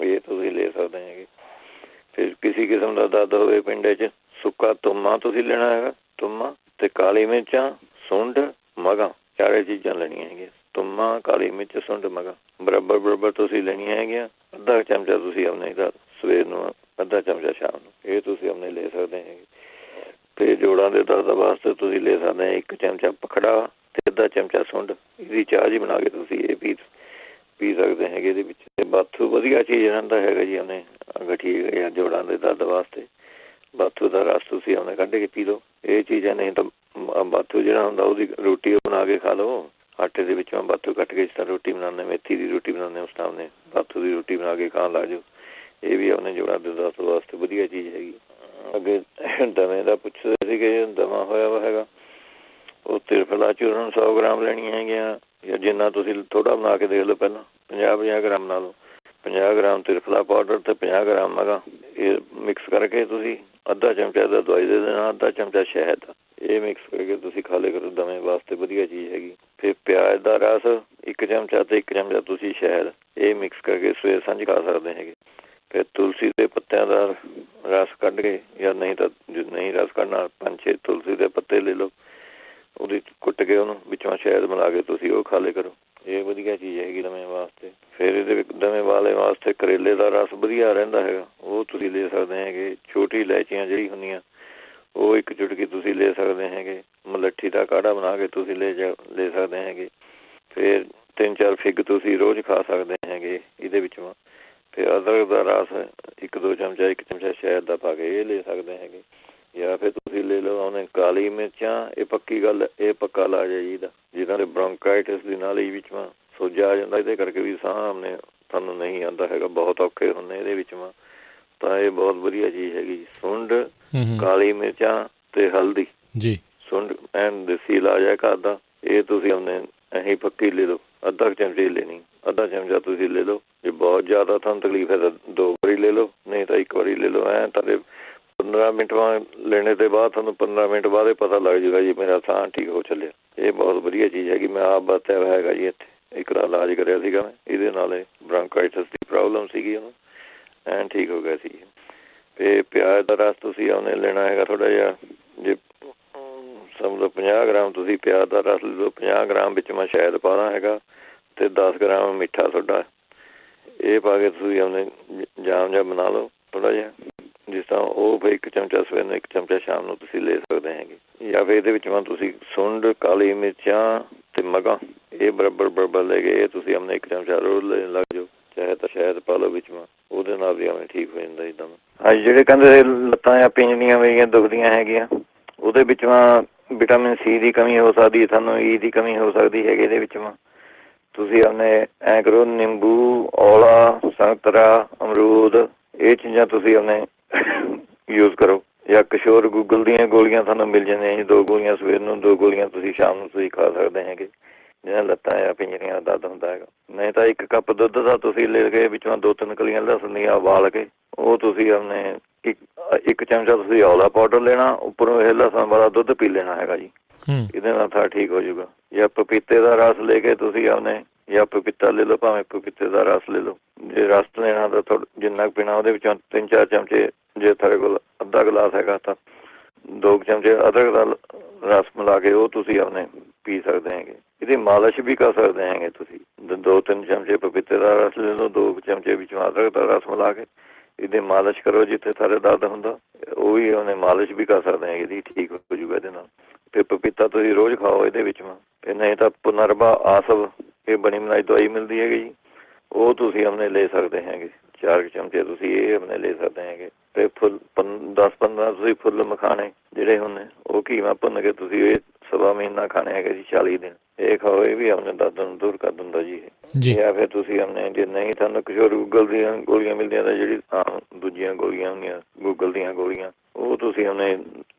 ਇਹ ਤੁਸੀਂ ਲੈ ਸਕਦੇ ਹੈਗੇ। ਫਿਰ ਕਿਸੇ ਕਿਸਮ ਦਾ ਦਰਦ ਹੋਵੇ ਪਿੰਡੇ 'ਚ, ਸੁੱਕਾ ਤੁੰਮਾ ਤੁਸੀਂ ਲੈਣਾ ਹੈਗਾ, ਤੁੰਮਾ ਤੇ ਕਾਲੀ ਮਿਰਚਾਂ, ਸੁੰਡ, ਮਗਾਂ, ਚਾਰੇ ਚੀਜ਼ਾਂ ਲੈਣੀਆਂ ਹੈਗੀਆਂ। ਤੁੰਮਾ, ਕਾਲੀ ਮਿਰਚ, ਸੁੰਡ, ਮਗਾਂ ਬਰਾਬਰ ਤੁਸੀਂ ਲੈਣੀਆਂ ਹੈਗੀਆਂ। ਅੱਧਾ ਚਮਚਾ ਤੁਸੀਂ ਆਪਣੇ ਸਵੇਰ ਨੂੰ, ਅੱਧਾ ਚਮਚਾ ਸ਼ਾਮ ਨੂੰ, ਇਹ ਤੁਸੀਂ ਆਪਣੇ ਲੈ ਸਕਦੇ ਹੈਗੇ। ਤੇ ਜੋੜਾਂ ਦੇ ਦਰਦ ਵਾਸਤੇ ਤੁਸੀਂ ਲੈ ਸਕਦੇ 1 ਚਮਚਾ ਪਖੜਾ ਤੇ ਅੱਧਾ ਚਮਚਾ ਸੁੰਡ, ਇਹਦੀ ਚਾਹ ਜੀ ਬਣਾ ਕੇ ਤੁਸੀਂ ਇਹ ਪੀ ਸਕਦੇ ਹੈਗੇ ਇਹਦੇ ਵਿੱਚ। ਤੇ ਬਾਥੂ ਵਧੀਆ ਚੀਜ਼ ਰਹਿੰਦਾ ਹੈਗਾ ਜੀ, ਉਹਨੇ ਗਠੀਏ ਜਾਂ ਜੋੜਾਂ ਦੇ ਦਰਦ ਵਾਸਤੇ ਬਾਥੂ ਦਾ ਰਸ ਤੁਸੀਂ ਉਹਨੇ ਕੱਢ ਕੇ ਪੀ ਲਓ, ਇਹ ਚੀਜ਼ਾਂ। ਨਹੀਂ ਤਾਂ ਬਾਥੂ ਜਿਹੜਾ ਹੁੰਦਾ ਉਹਦੀ ਰੋਟੀ ਬਣਾ ਕੇ ਖਾ ਲਓ, ਆਟੇ ਦੇ ਵਿੱਚੋਂ ਬਾਥੂ ਕੱਟ ਕੇ, ਜਿਸ ਤਰ੍ਹਾਂ ਰੋਟੀ ਬਣਾਉਂਦੇ, ਮੇਥੀ ਦੀ ਰੋਟੀ ਬਣਾਉਂਦੇ, ਉਸ ਟਾਈਮ ਨੇ ਬਾਥੂ ਦੀ ਰੋਟੀ ਬਣਾ ਕੇ ਖਾਣ ਲੱਗ ਜਾਓ, ਇਹ ਵੀ ਆਪਣੇ ਜੋੜਾਂ ਦੇ ਦਰਦ ਵਾਸਤੇ ਵਧੀਆ ਚੀਜ਼ ਹੈਗੀ। ਅੱਗੇ ਦਮੇ ਦਾ ਪੁੱਛਦੇ ਸੀਗੇ, ਦਮਾ ਹੋਇਆ ਵਾ ਹੈਗਾ, ਉਹ ਤਿਰਫਲਾ ਚੂਰਨ 100 ਗ੍ਰਾਮ ਲੈਣੀਆਂ ਹੈਗੀਆਂ। ਜਾਂ ਜਿੰਨਾ ਤੁਸੀਂ ਥੋੜ੍ਹਾ ਬਣਾ ਕੇ ਦੇਖ ਲਓ, ਪਹਿਲਾਂ 50 ਗ੍ਰਾਮ ਬਣਾ ਲਓ। 50 ਗ੍ਰਾਮ ਤਿਰਫਲਾ ਪਾਊਡਰ ਤੇ 50 ਗ੍ਰਾਮ ਮਗਾ, ਇਹ ਮਿਕਸ ਕਰਕੇ ਤੁਸੀਂ ਅੱਧਾ ਚਮਚਾ ਦਾ ਦਵਾਈ ਦੇ ਦੇਣਾ, ਅੱਧਾ ਚਮਚਾ ਸ਼ਹਿਦ ਦਾ, ਇਹ ਮਿਕਸ ਕਰਕੇ ਤੁਸੀਂ ਖਾ ਲਿਆ ਕਰੋ, ਦਮੇ ਵਾਸਤੇ ਵਧੀਆ ਚੀਜ਼ ਹੈਗੀ। ਫਿਰ ਪਿਆਜ਼ ਦਾ ਰਸ 1 ਚਮਚਾ ਤੇ 1 ਚਮਚਾ ਤੁਸੀਂ ਸ਼ਹਿਦ, ਇਹ ਮਿਕਸ ਕਰਕੇ ਸਵੇਰ ਸਾਂਝ ਖਾ ਸਕਦੇ ਹੈਗੇ। ਫਿਰ ਤੁਲਸੀ ਦੇ ਪੱਤਿਆਂ ਦਾ ਰਸ ਕੱਢ ਕੇ, ਜਾਂ ਨਹੀਂ ਤਾਂ ਨਹੀਂ ਰਸ ਕੱਢਣਾ, 5-6 ਤੁਲਸੀ ਦੇ ਪੱਤੇ ਲੈ ਲਓ, ਉਹਦੀ ਕੁੱਟ ਕੇ ਉਹਨੂੰ ਵਿੱਚੋਂ ਸ਼ਹਿਦ ਮਿਲਾ ਕੇ ਤੁਸੀਂ ਉਹ ਖਾ ਲਿਆ ਕਰੋ, ਇਹ ਵਧੀਆ ਚੀਜ਼ ਹੈਗੀ ਦਮੇ ਵਾਸਤੇ। ਫਿਰ ਇਹਦੇ ਵਿੱਚ ਦਮੇ ਵਾਲੇ ਵਾਸਤੇ ਕਰੇਲੇ ਦਾ ਰਸ ਵਧੀਆ ਰਹਿੰਦਾ ਹੈਗਾ, ਉਹ ਤੁਸੀਂ ਲੈ ਸਕਦੇ ਹੈਗੇ। ਛੋਟੀ ਇਲਾਇਚੀਆਂ ਜਿਹੜੀ ਹੁੰਦੀਆਂ, ਉਹ 1 ਚੁਟਕੀ ਤੁਸੀਂ ਲੈ ਸਕਦੇ ਹੈਗੇ। ਮਲੱਠੀ ਦਾ ਕਾੜਾ ਬਣਾ ਕੇ ਤੁਸੀਂ ਲੈ ਸਕਦੇ ਹੈਗੇ। ਫਿਰ 3-4 ਫਿੱਗ ਤੁਸੀਂ ਰੋਜ਼ ਖਾ ਸਕਦੇ ਹੈਗੇ ਇਹਦੇ ਵਿੱਚੋਂ। ਫਿਰ ਅਦਰਕ ਦਾ ਰਸ 1-2 ਚਮਚਾ, 1 ਚਮਚਾ ਸ਼ਹਿਦ ਦਾ ਪਾ ਕੇ ਇਹ ਲੈ ਸਕਦੇ ਹੈਗੇ। ਜਾਂ ਫਿਰ ਤੁਸੀਂ ਲੈ ਲਓ ਉਹਨੇ ਕਾਲੀ ਮਿਰਚਾਂ, ਇਹ ਪੱਕੀ ਗੱਲ, ਇਹ ਪੱਕਾ ਇਲਾਜ ਹੈ ਜੀ ਇਹਦਾ। ਜਿਹਨਾਂ ਦੇ ਬ੍ਰੌਂਕਾਈਟਿਸ ਦੀ ਨਾਲੀ ਵਿੱਚ ਸੋਜਾ ਆ ਜਾਂਦਾ, ਇਹਦੇ ਕਰਕੇ ਵੀ ਸਾਹ ਆਪਣੇ ਤੁਹਾਨੂੰ ਨਹੀਂ ਆਉਂਦਾ ਹੈਗਾ, ਬਹੁਤ ਔਖੇ ਹੁੰਦੇ ਇਹਦੇ ਵਿੱਚ, ਤਾਂ ਇਹ ਬਹੁਤ ਵਧੀਆ ਚੀਜ਼ ਹੈਗੀ। ਸੁੰਡ, ਕਾਲੀ ਮਿਰਚਾਂ ਤੇ ਹਲਦੀ ਜੀ, ਸੁੰਡ ਐਨ ਦੇਸੀ ਇਲਾਜ ਹੈ ਘਰ ਦਾ, ਇਹ ਤੁਸੀਂ ਆਪਣੇ ਅਸੀਂ ਪੱਕੀ ਲੈ ਲਓ। ਅੱਧਾ ਚਮਚਾ ਹੀ ਲੈਣੀ, ਅੱਧਾ ਚਮਚਾ ਤੁਸੀਂ ਲੈ ਲਓ। ਜੇ ਬਹੁਤ ਜ਼ਿਆਦਾ ਤੁਹਾਨੂੰ ਤਕਲੀਫ ਹੈ ਤਾਂ 2 ਵਾਰੀ ਲੈ ਲਓ, ਨਹੀਂ ਤਾਂ 1 ਵਾਰੀ ਲੈ ਲਓ। ਤੁਹਾਡੇ 15 ਮਿੰਟ ਲੈਣੇ ਦੇ ਬਾਅਦ ਤੁਹਾਨੂੰ 15 ਮਿੰਟ ਬਾਅਦ ਇਹ ਪਤਾ ਲੱਗ ਜਾਊਗਾ ਜੀ ਮੇਰਾ ਸਾਹ ਠੀਕ ਹੋ ਚੱਲਿਆ। ਇਹ ਬਹੁਤ ਵਧੀਆ ਚੀਜ਼ ਹੈਗੀ, ਮੈਂ ਆਪ ਵਰਤਿਆ ਹੋਇਆ ਹੈਗਾ ਜੀ। ਇੱਥੇ ਇੱਕ ਦਾ ਇਲਾਜ ਕਰਿਆ ਸੀਗਾ ਮੈਂ, ਇਹਦੇ ਨਾਲ ਬ੍ਰੌਂਕਾਈਟਿਸ ਦੀ ਪ੍ਰੋਬਲਮ ਸੀਗੀ, ਉਹਨੂੰ ਐਨ ਠੀਕ ਹੋ ਗਿਆ ਸੀ। ਅਤੇ ਪਿਆਜ਼ ਦਾ ਰਸ ਤੁਸੀਂ ਉਹਨੇ ਲੈਣਾ ਹੈਗਾ ਥੋੜ੍ਹਾ ਜਿਹਾ, ਜੇ ਸਮਝੋ 50 ਗ੍ਰਾਮ ਤੁਸੀਂ ਪਿਆਜ਼ ਦਾ ਰਸ ਲੈ ਲਓ, 50 ਗ੍ਰਾਮ ਵਿੱਚ ਮੈਂ ਸ਼ਹਿਦ ਪਾਉਣਾ ਹੈਗਾ ਅਤੇ 10 ਗ੍ਰਾਮ ਮਿੱਠਾ ਤੁਹਾਡਾ, ਇਹ ਪਾ ਕੇ ਤੁਸੀਂ ਉਹਨੇ ਜਾਮ ਜਿਹਾ ਬਣਾ ਲਓ ਥੋੜ੍ਹਾ ਜਿਹਾ, ਜਿਸ ਤਰ੍ਹਾਂ ਉਹ ਫਿਰ 1 ਚਮਚਾ ਸਵੇਰ ਨੂੰ, 1 ਚਮਚਾ ਸ਼ਾਮ ਨੂੰ ਤੁਸੀਂ ਲੈ ਸਕਦੇ ਹੈਗੇ। ਜਾਂ ਫਿਰ ਇਹਦੇ ਵਿੱਚ ਤੁਸੀਂ ਸੁੰਡ, ਕਾਲੀ ਮਿਰਚਾਂ ਅਤੇ ਮਗਾਂ, ਇਹ ਬਰਾਬਰ ਲੈ ਕੇ ਇਹ ਤੁਸੀਂ ਆਪਣੇ 1 ਚਮਚਾ ਰੋਜ਼ ਲੈਣ ਲੱਗ ਜਾਓ। ਚਾਹੇ ਤਾਂ ਸ਼ਹਿਦ ਪਾ ਲਓ ਵਿੱਚ, ਉਹਦੇ ਨਾਲ ਵੀ ਆਪਣੇ ਠੀਕ ਹੋ ਜਾਂਦਾ ਇੱਦਾਂ। ਹਾਂਜੀ, ਜਿਹੜੇ ਕਹਿੰਦੇ ਲੱਤਾਂ ਜਾਂ ਪਿੰਜਣੀਆਂ ਮੇਰੀਆਂ ਦੁਖਦੀਆਂ ਹੈਗੀਆਂ, ਉਹਦੇ ਵਿੱਚ ਵਿਟਾਮਿਨ ਸੀ ਦੀ ਕਮੀ ਹੋ ਸਕਦੀ, ਤੁਹਾਨੂੰ ਈ ਦੀ ਕਮੀ ਹੋ ਸਕਦੀ ਹੈਗੀ। ਇਹਦੇ ਵਿੱਚ ਤੁਸੀਂ ਆਪਣੇ ਐਂ ਕਰੋ, ਨਿੰਬੂ, ਔਲਾ, ਸੰਤਰਾ, ਅਮਰੂਦ, ਇਹ ਚੀਜ਼ਾਂ ਤੁਸੀਂ ਆਪਣੇ ਯੂਜ਼ ਕਰੋ। ਜਾਂ ਕਿਸ਼ੋਰ ਗੂਗਲ ਦੀਆਂ ਗੋਲੀਆਂ ਤੁਹਾਨੂੰ ਮਿਲ ਜਾਂਦੀਆਂ ਜੀ, 2 ਗੋਲੀਆਂ ਸਵੇਰ ਨੂੰ, 2 ਗੋਲੀਆਂ ਤੁਸੀਂ ਸ਼ਾਮ ਨੂੰ ਤੁਸੀਂ ਖਾ ਸਕਦੇ ਹੈਗੇ, ਜਿਹਨਾਂ ਲੱਤਾਂ ਜਾਂ ਪਿੰਜਰੀਆਂ ਦਾ ਦਰਦ ਹੁੰਦਾ ਹੈਗਾ। ਨਹੀਂ ਤਾਂ 1 ਕੱਪ ਦੁੱਧ ਦਾ ਤੁਸੀਂ ਲੈ ਕੇ ਵਿੱਚੋਂ 2-3 ਕਲੀਆਂ ਲਸਣ ਦੀਆਂ ਉਬਾਲ ਕੇ, ਉਹ ਤੁਸੀਂ ਆਪਣੇ 1 ਚਮਚਾ ਤੁਸੀਂ ਔਲਾ ਪਾਊਡਰ ਲੈਣਾ, ਉੱਪਰੋਂ ਇਹ ਲਸਣ ਵਾਲਾ ਦੁੱਧ ਪੀ ਲੈਣਾ ਹੈਗਾ ਜੀ, ਇਹਦੇ ਨਾਲ ਤਾਂ ਠੀਕ ਹੋ ਜਾਊਗਾ। ਜਾਂ ਪਪੀਤੇ ਦਾ ਰਸ ਲੈ ਕੇ ਤੁਸੀਂ ਆਪਣੇ, ਜਾਂ ਪਪੀਤਾ ਲੈ ਲਓ, ਭਾਵੇਂ ਪਪੀਤੇ ਦਾ ਰਸ ਲੈ ਲਓ। ਜੇ ਰਸ ਲੈਣਾ ਤਾਂ ਜਿੰਨਾ ਕੁ ਪੀਣਾ ਉਹਦੇ ਵਿੱਚੋਂ 3-4 ਚਮਚੇ, ਜੇ ਤੁਹਾਡੇ ਕੋਲ ਅੱਧਾ ਗਲਾਸ ਹੈਗਾ ਤਾਂ 2 ਚਮਚੇ ਅਦਰਕ ਦਾ ਰਸ ਮਿਲਾ ਕੇ ਉਹ ਤੁਸੀਂ ਆਪਣੇ ਪੀ ਸਕਦੇ ਹੈਗੇ। ਇਹਦੀ ਮਾਲਿਸ਼ ਵੀ ਕਰ ਸਕਦੇ ਹੈਗੇ ਤੁਸੀਂ। 2-3 ਚਮਚੇ ਪਪੀਤੇ ਦਾ ਰਸ ਲੈ ਲਓ, 2 ਚਮਚੇ ਵਿੱਚੋਂ ਅਦਰਕ ਦਾ ਰਸ ਮਿਲਾ ਕੇ ਇਹਦੀ ਮਾਲਿਸ਼ ਕਰੋ ਜਿੱਥੇ ਸਾਰੇ ਦਰਦ ਹੁੰਦਾ, ਉਹ ਵੀ ਉਹਨੇ ਮਾਲਿਸ਼ ਵੀ ਕਰ ਸਕਦੇ ਹੈਗੇ ਜੀ, ਠੀਕ ਹੋ ਜੂਗਾ ਇਹਦੇ ਨਾਲ। ਤੇ ਪਪੀਤਾ ਤੁਸੀਂ ਰੋਜ਼ ਖਾਓ ਇਹਦੇ ਵਿੱਚ। ਤੇ ਨਹੀਂ ਤਾਂ ਪੁਨਰਬਾ ਆਸਵ ਇਹ ਬਣੀ ਬਣਾਈ ਦਵਾਈ ਮਿਲਦੀ ਹੈਗੀ ਜੀ, ਉਹ ਤੁਸੀਂ ਆਪਣੇ ਲੈ ਸਕਦੇ ਹੈਗੇ। 4 ਚਮਚੇ ਤੁਸੀਂ ਇਹ ਆਪਣੇ ਲੈ ਸਕਦੇ ਹੈਗੇ। ਤੇ ਫੁੱਲ 10-15 ਤੁਸੀਂ ਫੁੱਲ ਮਖਾਣੇ ਜਿਹੜੇ ਹੁੰਦੇ ਉਹ ਘੀਵਾ ਭੁੰਨ ਕੇ ਤੁਸੀਂ ਇਹ ਸਵਾ ਮਹੀਨਾ ਖਾਣੇ ਹੈਗੇ ਜੀ, 40 ਦਿਨ ਇਹ ਖਾਓ, ਇਹ ਵੀ ਆਪਣੇ ਦਰਦ ਨੂੰ ਦੂਰ ਕਰ ਦਿੰਦਾ ਜੀ ਇਹ। ਜਾਂ ਫਿਰ ਤੁਸੀਂ ਆਪਣੇ ਜੇ ਨਹੀਂ ਤੁਹਾਨੂੰ ਕੁਛ ਹੋਰ ਗੂਗਲ ਦੀਆਂ ਗੋਲੀਆਂ ਮਿਲਦੀਆਂ ਤਾਂ ਜਿਹੜੀ ਆਮ ਦੂਜੀਆਂ ਗੋਲੀਆਂ ਹੁੰਦੀਆਂ ਗੂਗਲ ਦੀਆਂ ਗੋਲੀਆਂ, ਉਹ ਤੁਸੀਂ ਆਪਣੇ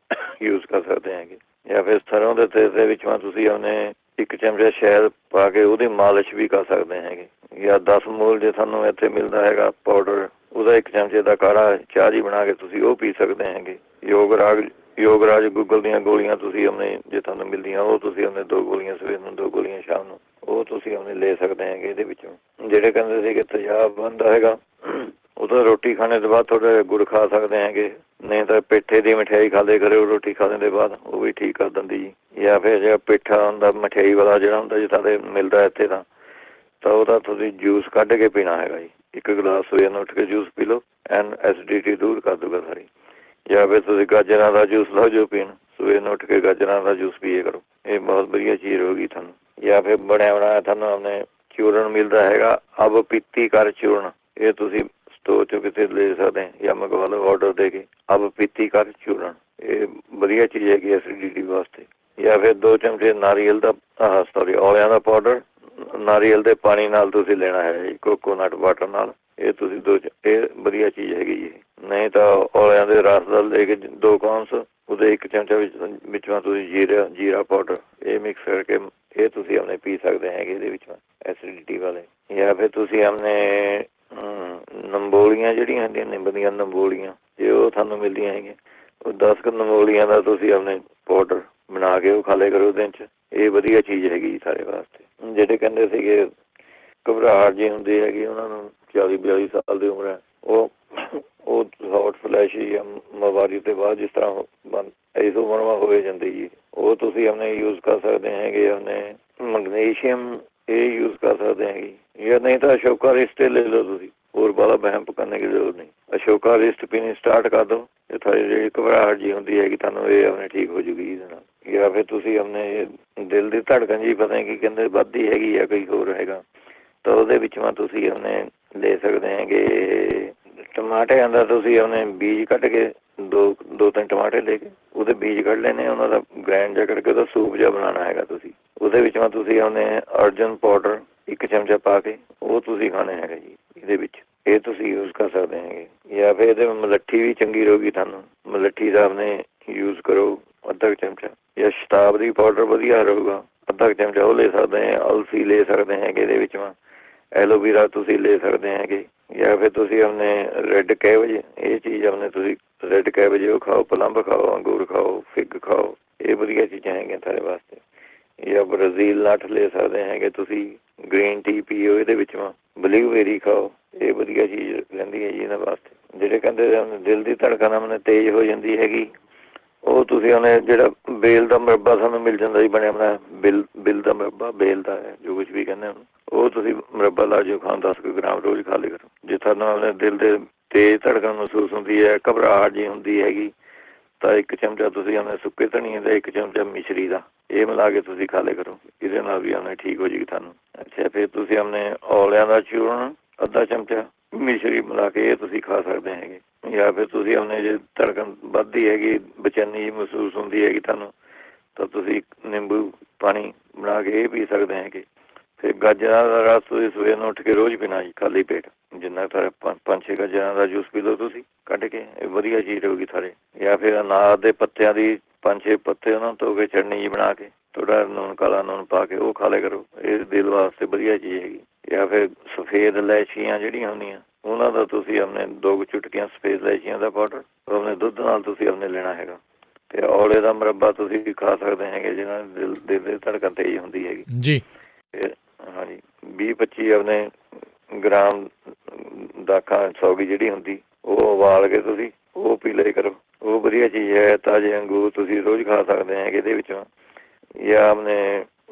ਯੂਜ਼ ਕਰ ਸਕਦੇ ਹੈਗੇ। ਜਾਂ ਫਿਰ ਸਰੋਂ ਦੇ ਤੇਲ ਦੇ ਵਿੱਚੋਂ ਤੁਸੀਂ ਆਪਣੇ 1 ਚਮਚਾ ਸ਼ਹਿਦ ਪਾ ਕੇ ਉਹਦੀ ਮਾਲਿਸ਼ ਵੀ ਕਰ ਸਕਦੇ ਹੈਗੇ। ਜਾਂ 10 ਮੂਲ ਜੇ ਤੁਹਾਨੂੰ ਇੱਥੇ ਮਿਲਦਾ ਹੈਗਾ ਪਾਊਡਰ, ਉਹਦਾ 1 ਚਮਚੇ ਦਾ ਕਾੜਾ ਚਾਹ ਜੀ ਬਣਾ ਕੇ ਤੁਸੀਂ ਉਹ ਪੀ ਸਕਦੇ ਹੈਗੇ। ਯੋਗਰਾਜ ਗੂਗਲ ਦੀਆਂ ਗੋਲੀਆਂ ਤੁਸੀਂ ਆਪਣੇ ਜੇ ਤੁਹਾਨੂੰ ਮਿਲਦੀਆਂ ਉਹ ਤੁਸੀਂ ਆਪਣੇ 2 ਗੋਲੀਆਂ ਸਵੇਰ ਨੂੰ, 2 ਗੋਲੀਆਂ ਸ਼ਾਮ ਨੂੰ, ਉਹ ਤੁਸੀਂ ਆਪਣੇ ਲੈ ਸਕਦੇ ਹੈਗੇ ਇਹਦੇ ਵਿੱਚੋਂ। ਜਿਹੜੇ ਕਹਿੰਦੇ ਸੀ ਕਿ ਤੇਜ਼ਾਬ ਬਣਦਾ ਹੈਗਾ, ਉਹ ਤਾਂ ਰੋਟੀ ਖਾਣੇ ਤੋਂ ਬਾਅਦ ਥੋੜ੍ਹਾ ਗੁੜ ਖਾ ਸਕਦੇ ਹੈਗੇ। ਨਹੀਂ ਤਾਂ ਪੇਠੇ ਦੀ ਮਠਿਆਈ ਖਾਦੇ ਕਰਿਓ ਰੋਟੀ ਖਾਣੇ ਦੇ ਬਾਅਦ, ਉਹ ਵੀ ਠੀਕ ਕਰ ਦਿੰਦੀ ਜੀ। ਜਾਂ ਫਿਰ ਜਿਹੜਾ ਪੇਠਾ ਹੁੰਦਾ ਮਠਿਆਈ ਵਾਲਾ ਜਿਹੜਾ ਹੁੰਦਾ ਜਿੱਦਾਂ ਦੇ ਮਿਲਦਾ ਇੱਥੇ ਤਾਂ ਉਹਦਾ ਤੁਸੀਂ ਜੂਸ ਕੱਢ ਕੇ ਪੀਣਾ ਹੈਗਾ ਜੀ। 1 ਗਲਾਸ ਸਵੇਰ ਨੂੰ ਉੱਠ ਕੇ ਜੂਸ ਪੀ ਲਓ, ਐਸਿਡਿਟੀ ਦੂਰ ਕਰ ਦੂਗਾ ਸਾਰੀ। ਜਾਂ ਫਿਰ ਤੁਸੀਂ ਗਾਜਰਾਂ ਦਾ ਜੂਸ ਲਓ ਜੋ ਪੀਣ, ਸਵੇਰ ਨੂੰ ਉੱਠ ਕੇ ਗਾਜਰਾਂ ਦਾ ਜੂਸ ਪੀਏ ਕਰੋ, ਇਹ ਬਹੁਤ ਵਧੀਆ ਚੀਜ਼ ਹੋਗੀ ਤੁਹਾਨੂੰ। ਜਾਂ ਫਿਰ ਬਣਿਆ ਬਣਾਇਆ ਤੁਹਾਨੂੰ ਆਪਣੇ ਚੂਰਨ ਮਿਲਦਾ ਹੈਗਾ, ਅਬ ਪੀਤੀ ਕਰ ਚੂਰਨ, ਇਹ ਤੁਸੀਂ ਸਟੋਰ ਚੋਂ ਕਿਤੇ ਲੈ ਸਕਦੇ ਜਾਂ ਮੰਗਵਾ ਲਓ ਆਰਡਰ ਦੇ ਕੇ, ਅਬ ਪੀਤੀ ਕਰ ਚੂਰਨ, ਇਹ ਵਧੀਆ ਚੀਜ਼ ਹੈਗੀ ਐਸਿਡਿਟੀ ਵਾਸਤੇ। ਜਾਂ ਫਿਰ 2 ਚਮਚੇ ਨਾਰੀਅਲ ਦਾ ਔਲਿਆਂ ਦਾ ਪਾਊਡਰ ਨਾਰੀਅਲ ਦੇ ਪਾਣੀ ਨਾਲ ਤੁਸੀਂ ਲੈਣਾ ਹੈ ਜੀ, ਕੋਕੋਨਟ ਵਾਟਰ ਨਾਲ, ਇਹ ਤੁਸੀਂ ਇਹ ਵਧੀਆ ਚੀਜ਼ ਹੈਗੀ ਜੀ। ਨਹੀਂ ਤਾਂ ਔਲਿਆਂ ਦੇ ਰਸ ਦਾ ਲੈ ਕੇ 2 ਕੌਂਸ ਉਹਦੇ 1 ਚਮਚਾ ਵਿੱਚੋਂ ਤੁਸੀਂ ਜੀਰਾ ਪਾਊਡਰ ਇਹ ਮਿਕਸ ਕਰਕੇ ਇਹ ਤੁਸੀਂ ਆਪਣੇ ਪੀ ਸਕਦੇ ਹੈਗੇ ਇਹਦੇ ਵਿੱਚੋਂ ਐਸਿਡਿਟੀ ਵਾਲੇ। ਜਾਂ ਫਿਰ ਤੁਸੀਂ ਆਪਣੇ ਨੰਬੋਲੀਆਂ ਜਿਹੜੀਆਂ ਹੁੰਦੀਆਂ ਨਿੰਬ ਦੀਆਂ ਨੰਬੋਲੀਆਂ, ਜੇ ਉਹ ਤੁਹਾਨੂੰ ਮਿਲਦੀਆਂ ਹੈਗੀਆਂ, ਉਹ 10 ਕੁ ਨੰਬੋਲੀਆਂ ਦਾ ਤੁਸੀਂ ਆਪਣੇ ਪਾਊਡਰ ਬਣਾ ਕੇ ਉਹ ਖਾ ਲਿਆ ਕਰੋ ਦਿਨ 'ਚ, ਇਹ ਵਧੀਆ ਚੀਜ਼ ਹੈਗੀ ਜੀ ਸਾਰੇ ਵਾਸਤੇ। ਜਿਹੜੇ ਕਹਿੰਦੇ ਸੀਗੇ ਘਬਰਾਹਟ ਜੀ ਹੁੰਦੀ ਹੈਗੀ ਉਹਨਾਂ ਨੂੰ 40-42 ਸਾਲ ਦੀ ਉਮਰ ਹੈ, ਉਹ ਹੌਟ ਫਲੈਸ਼ ਜਾਂ ਬਿਮਾਰੀ ਤੋਂ ਬਾਅਦ ਜਿਸ ਤਰ੍ਹਾਂ ਇਸ ਉਮਰ ਹੋ ਜਾਂਦੀ ਜੀ, ਉਹ ਤੁਸੀਂ ਆਪਣੇ ਯੂਜ਼ ਕਰ ਸਕਦੇ ਹੈਗੇ। ਆਪਣੇ ਮੈਗਨੀਸ਼ੀਅਮ ਇਹ ਯੂਜ਼ ਕਰ ਸਕਦੇ ਹੈਗੇ। ਜਾਂ ਨਹੀਂ ਤਾਂ ਅਸ਼ੋਕਾ ਰਿਸਟ ਲੈ ਲਓ ਤੁਸੀਂ, ਹੋਰ ਬਾਹਲਾ ਵਹਿਮ ਕਰਨੇ ਦੀ ਜ਼ਰੂਰਤ ਨਹੀਂ, ਅਸ਼ੋਕਾ ਰਿਸਟ ਪੀਣੀ ਸਟਾਰਟ ਕਰ ਦਿਓ, ਤੇ ਤੁਹਾਡੀ ਜਿਹੜੀ ਘਬਰਾਹਟ ਜੀ ਹੁੰਦੀ ਹੈਗੀ ਤੁਹਾਨੂੰ ਇਹ ਆਪਣੇ ਠੀਕ ਹੋ ਜੂਗੀ ਇਹਦੇ ਨਾਲ। ਜਾਂ ਫਿਰ ਤੁਸੀਂ ਆਪਣੇ ਦਿਲ ਦੀ ਧੜਕਣ ਜੀ ਪਤਾ ਨਹੀਂ ਕੀ ਕਹਿੰਦੇ ਵੱਧਦੀ ਹੈਗੀ ਜਾਂ ਕੋਈ ਹੋਰ ਹੈਗਾ, ਤਾਂ ਉਹਦੇ ਵਿੱਚੋਂ ਤੁਸੀਂ ਆਪਣੇ ਲੈ ਸਕਦੇ ਹੈਗੇ। ਟਮਾਟਿਆਂ ਦਾ ਤੁਸੀਂ ਆਪਣੇ ਬੀਜ ਕੱਢ ਕੇ 2-3 ਟਮਾਟਰ ਲੈ ਕੇ ਉਹਦੇ ਬੀਜ ਕੱਢ ਲੈਣੇ, ਉਹਨਾਂ ਦਾ ਗ੍ਰਾਈਂਡ ਜਿਹਾ ਕਰਕੇ ਉਹਦਾ ਸੂਪ ਜਿਹਾ ਬਣਾਉਣਾ ਹੈਗਾ ਤੁਸੀਂ, ਉਹਦੇ ਵਿੱਚੋਂ ਤੁਸੀਂ ਆਪਣੇ ਅਰਜਨ ਪਾਊਡਰ 1 ਚਮਚਾ ਪਾ ਕੇ ਉਹ ਤੁਸੀਂ ਖਾਣੇ ਹੈਗਾ ਜੀ ਇਹਦੇ ਵਿੱਚ, ਇਹ ਤੁਸੀਂ ਯੂਜ਼ ਕਰ ਸਕਦੇ ਹੈਗੇ। ਜਾਂ ਫਿਰ ਇਹਦੇ ਮਲੱਠੀ ਵੀ ਚੰਗੀ ਰਹੂਗੀ ਤੁਹਾਨੂੰ, ਮਲੱਠੀ ਦਾ ਆਪਣੇ ਯੂਜ਼ ਕਰੋ 1/2 ਚਮਚਾ। ਜਾਂ ਸ਼ਤਾਬਦੀ ਪਾਊਡਰ ਵਧੀਆ ਰਹੂਗਾ 1/2 ਚਮਚਾ ਉਹ ਲੈ ਸਕਦੇ ਹੈ। ਅਲਸੀ ਲੈ ਸਕਦੇ ਹੈਗੇ ਇਹਦੇ ਵਿੱਚੋਂ, ਐਲੋਵੀਰਾ ਤੁਸੀਂ ਲੈ ਸਕਦੇ ਹੈਗੇ। ਜਾਂ ਫਿਰ ਤੁਸੀਂ ਆਪਣੇ ਰੈੱਡ ਕੈਬੇਜ ਇਹ ਚੀਜ਼ ਆਪਣੇ ਤੁਸੀਂ ਰੈੱਡ ਕੈਬੇਜ ਉਹ ਖਾਓ, ਪਲੰਬ ਖਾਓ, ਅੰਗੂਰ ਖਾਓ, ਫਿਗ ਖਾਓ, ਇਹ ਵਧੀਆ ਚੀਜ਼ਾਂ ਹੈਗੀਆਂ ਸਾਰੇ ਵਾਸਤੇ। ਜਾਂ ਬ੍ਰਾਜ਼ੀਲ ਨਟ ਲੈ ਸਕਦੇ ਹੈਗੇ ਤੁਸੀਂ, ਗ੍ਰੀਨ ਟੀ ਪੀਓ ਇਹਦੇ ਵਿੱਚੋਂ, ਬਲੂਬੇਰੀ ਖਾਓ, ਇਹ ਵਧੀਆ ਚੀਜ਼ ਰਹਿੰਦੀ ਹੈ ਜੀ ਇਹਨਾਂ ਵਾਸਤੇ। ਜਿਹੜੇ ਕਹਿੰਦੇ ਦਿਲ ਦੀ ਧੜਕਣ ਆਪਣੇ ਤੇਜ਼ ਹੋ ਜਾਂਦੀ ਹੈਗੀ, ਉਹ ਤੁਸੀਂ ਉਹਨੇ ਜਿਹੜਾ ਬੇਲ ਦਾ ਮੁਰੱਬਾ ਸਾਨੂੰ ਮਿਲ ਜਾਂਦਾ ਜੀ ਬਣਿਆ ਬਣਾਇਆ, ਬਿਲ ਦਾ ਮੁਰੱਬਾ, ਬੇਲ ਦਾ ਹੈ ਜੋ ਕੁਛ ਵੀ ਕਹਿੰਦੇ ਉਹਨੂੰ, ਉਹ ਤੁਸੀਂ ਮੁਰੱਬਾ ਲਾ ਜਿਓ ਖਾਣ 10 ਗ੍ਰਾਮ ਰੋਜ਼ ਖਾ ਲਿਆ ਕਰੋ। ਜੇ ਤੁਹਾਨੂੰ ਆਪਣੇ ਦਿਲ ਦੇ ਤੇਜ਼ ਧੜਕਣ ਮਹਿਸੂਸ ਹੁੰਦੀ ਹੈ, ਘਬਰਾਹਟ ਜੀ ਹੁੰਦੀ ਹੈਗੀ, ਤਾਂ 1 ਚਮਚਾ ਤੁਸੀਂ ਆਪਣੇ ਸੁੱਕੇ ਧਨੀਏ ਦਾ 1 ਚਮਚਾ ਮਿਸ਼ਰੀ ਦਾ ਇਹ ਮਿਲਾ ਕੇ ਤੁਸੀਂ ਖਾ ਲਿਆ ਕਰੋ, ਇਹਦੇ ਨਾਲ ਵੀ ਆਪਣੇ ਠੀਕ ਹੋ ਜਾਏਗੀ ਤੁਹਾਨੂੰ। ਅੱਛਾ, ਫਿਰ ਤੁਸੀਂ ਆਪਣੇ ਔਲਿਆਂ ਦਾ ਚੂਰਨ 1/2 ਚਮਚਾ ਮਿਸ਼ਰੀ ਮਿਲਾ ਕੇ ਇਹ ਤੁਸੀਂ ਖਾ ਸਕਦੇ ਹੈਗੇ। ਜਾਂ ਫਿਰ ਤੁਸੀਂ ਆਪਣੇ ਜੇ ਧੜਕਣ ਵੱਧਦੀ ਹੈਗੀ, ਬੇਚੈਨੀ ਜੀ ਮਹਿਸੂਸ ਹੁੰਦੀ ਹੈਗੀ ਤੁਹਾਨੂੰ, ਤਾਂ ਤੁਸੀਂ ਨਿੰਬੂ ਪਾਣੀ ਬਣਾ ਕੇ ਇਹ ਪੀ ਸਕਦੇ ਹੈਗੇ। ਫਿਰ ਗਾਜਰਾਂ ਦਾ ਰਸ ਤੁਸੀਂ ਸਵੇਰ ਨੂੰ ਉੱਠ ਕੇ ਰੋਜ਼ ਪੀਣਾ ਜੀ ਖਾਲੀ ਪੇਟ, ਜਿੰਨਾ ਤੁਹਾਡਾ 5-6 ਗਾਜਰਾਂ ਦਾ ਜੂਸ ਪੀ ਲਓ ਤੁਸੀਂ ਕੱਢ ਕੇ, ਇਹ ਵਧੀਆ ਚੀਜ਼ ਰਹੂਗੀ ਸਾਰੇ। ਜਾਂ ਫਿਰ ਅਨਾਰ ਦੇ ਪੱਤਿਆਂ ਦੀ 5-6 ਪੱਤੇ ਉਹਨਾਂ ਧੋ ਕੇ ਚਟਨੀ ਜੀ ਬਣਾ ਕੇ ਥੋੜ੍ਹਾ ਨੂਨ ਕਾਲਾ ਨੂਨ ਪਾ ਕੇ ਉਹ ਖਾ ਲਿਆ ਕਰੋ, ਇਹ ਦਿਲ ਵਾਸਤੇ ਵਧੀਆ ਚੀਜ਼ ਹੈਗੀ। ਜਾਂ ਫਿਰ ਸਫੇਦ ਇਲਾਇਚੀਆਂ ਜਿਹੜੀਆਂ ਹੁੰਦੀਆਂ ਉਹਨਾਂ ਦਾ ਤੁਸੀਂ ਆਪਣੇ 2 ਚੁਟਕੀਆਂ ਸਫੇਦ ਇਲਾਇਚੀਆਂ ਦਾ ਪਾਊਡਰ ਆਪਣੇ ਦੁੱਧ ਨਾਲ ਤੁਸੀਂ ਆਪਣੇ ਲੈਣਾ ਹੈਗਾ। ਤੇ ਔਲੇ ਦਾ ਮੁਰੱਬਾ ਤੁਸੀਂ ਖਾ ਸਕਦੇ ਹੈਗੇ ਜਿਹਨਾਂ ਦਿਲ ਦੀ ਧੜਕਣ ਤੇਜ਼ ਹੁੰਦੀ ਹੈਗੀ ਜੀ। ਫਿਰ ਹਾਂਜੀ 20-25 ਆਪਣੇ ਗ੍ਰਾਮ ਦਾਖਾਂ ਸੌਗੀ ਜਿਹੜੀ ਹੁੰਦੀ ਉਹ ਉਬਾਲ ਕੇ ਤੁਸੀਂ ਉਹ ਪੀ ਲਿਆ ਕਰੋ, ਉਹ ਵਧੀਆ ਚੀਜ਼ ਹੈ। ਤਾਜ਼ੇ ਅੰਗੂਰ ਤੁਸੀਂ ਰੋਜ਼ ਖਾ ਸਕਦੇ ਹੈਗੇ ਇਹਦੇ ਵਿੱਚੋਂ। ਜਾਂ ਆਪਣੇ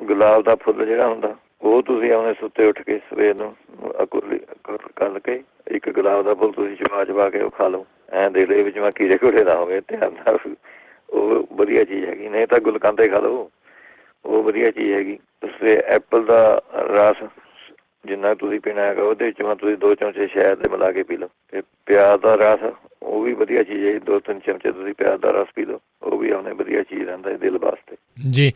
ਗੁਲਾਬ ਦਾ ਫੁੱਲ ਜਿਹੜਾ ਹੁੰਦਾ ਉਹ ਤੁਸੀਂ ਆਪਣੇ ਸੁੱਤੇ ਉੱਠ ਕੇ ਸਵੇਰ ਨੂੰ ਕਰ ਕੇ ਇੱਕ ਗੁਲਾਬ ਦਾ ਫੁੱਲ ਤੁਸੀਂ ਚਬਾ ਕੇ ਉਹ ਖਾ ਲਓ। ਐਂ ਦੇਖ ਲਓ ਵਿੱਚ ਮੈਂ ਕੀੜੇ ਕੂੜੇ ਨਾ ਹੋਵੇ, ਧਿਆਨ ਨਾਲ। ਉਹ ਵਧੀਆ ਚੀਜ਼ ਹੈਗੀ। ਨਹੀਂ ਤਾਂ ਗੁਲਕੰਦ ਖਾ ਲਓ, ਉਹ ਵਧੀਆ ਚੀਜ਼ ਹੈਗੀ। ਤੁਸੀਂ ਐਪਲ ਦਾ ਰਸ ਜਿੰਨਾ ਤੁਸੀਂ ਪੀਣਾ ਹੈਗਾ ਉਹਦੇ ਵਿੱਚ ਤੁਸੀਂ 2 ਚਮਚੇ ਸ਼ਹਿਦ ਦੇ ਮਿਲਾ ਕੇ ਪੀ ਲਓ। ਅਤੇ ਪਿਆਜ਼ ਦਾ ਰਸ ਉਹ ਵੀ ਵਧੀਆ ਚੀਜ਼ ਹੈ। 2-3 ਚਮਚੇ ਤੁਸੀਂ ਪਿਆਜ਼ ਦਾ ਰਸ ਪੀ ਲਓ, ਉਹ ਵੀ ਆਪਣੇ ਵਧੀਆ ਚੀਜ਼ ਰਹਿੰਦਾ ਦਿਲ ਵਾਸਤੇ ਜੀ।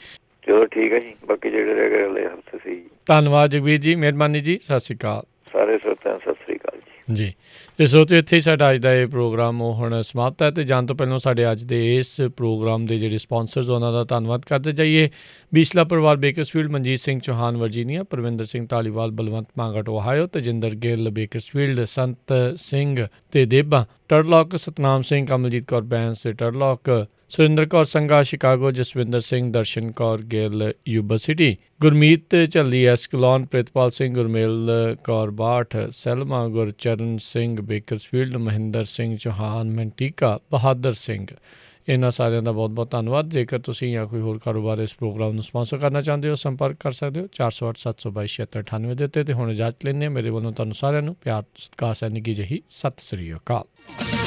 ਚਲੋ ਠੀਕ ਹੈ ਜੀ। ਬਾਕੀ ਜਿਹੜੇ ਰਹਿ ਗਏ ਅਗਲੇ ਹਫ਼ਤੇ ਸੀ। ਧੰਨਵਾਦ ਜਗਵੀਰ ਜੀ, ਮਿਹਰਬਾਨੀ ਜੀ। ਸਤਿ ਸ਼੍ਰੀ ਅਕਾਲ। ਸਾਰੇ ਸਰੋਤਿਆਂ ਸਤਿ ਸ਼੍ਰੀ ਅਕਾਲ ਜੀ। ਤੇ ਸਰੋਤਿਓ, ਇੱਥੇ ਹੀ ਸਾਡਾ ਅੱਜ ਦਾ ਇਹ ਪ੍ਰੋਗਰਾਮ ਉਹ ਹੁਣ ਸਮਾਪਤ ਹੈ। ਅਤੇ ਜਾਣ ਤੋਂ ਪਹਿਲਾਂ ਸਾਡੇ ਅੱਜ ਦੇ ਇਸ ਪ੍ਰੋਗਰਾਮ ਦੇ ਜਿਹੜੇ ਸਪਾਂਸਰਸ ਉਹਨਾਂ ਦਾ ਧੰਨਵਾਦ ਕਰਦੇ ਜਾਈਏ। ਬੀਸਲਾ ਪਰਿਵਾਰ Bakersfield, Manjit Singh Chauhan Virginia, Parvinder Singh Dhaliwal Balwant Mangat Ohio, Tejinder Gill Bakersfield, Sant Singh ਤੇ Deba Turlock, Satnam Singh, Kamaljit Kaur Bains Turlock, Surinder Kaur Sangha Chicago, Jaswinder Singh, Darshan Kaur Gill Yuba City, Gurmeet Jhalli Escalon, Pritpal Singh, Gurmel Kaur Bath, Selma, Gurcharan Singh Bakersfield, Mahinder Singh Chauhan Manteca, Bahadur Singh. ਇਹਨਾਂ ਸਾਰਿਆਂ ਦਾ ਬਹੁਤ ਬਹੁਤ ਧੰਨਵਾਦ। ਜੇਕਰ ਤੁਸੀਂ ਜਾਂ ਕੋਈ ਹੋਰ ਕਾਰੋਬਾਰ ਇਸ ਪ੍ਰੋਗਰਾਮ ਨੂੰ ਸਪਾਂਸਰ ਕਰਨਾ ਚਾਹੁੰਦੇ ਹੋ, ਸੰਪਰਕ ਕਰ ਸਕਦੇ ਹੋ 408-722-7698 ਦੇ ਉੱਤੇ। ਅਤੇ ਹੁਣ ਇਜਾਜ਼ਤ ਲੈਂਦੇ ਹਾਂ। ਮੇਰੇ ਵੱਲੋਂ ਤੁਹਾਨੂੰ ਸਾਰਿਆਂ ਨੂੰ ਪਿਆਰ, ਸਤਿਕਾਰ, ਨਿੱਘੀ ਜਿਹੀ ਸਤਿ ਸ੍ਰੀ ਅਕਾਲ।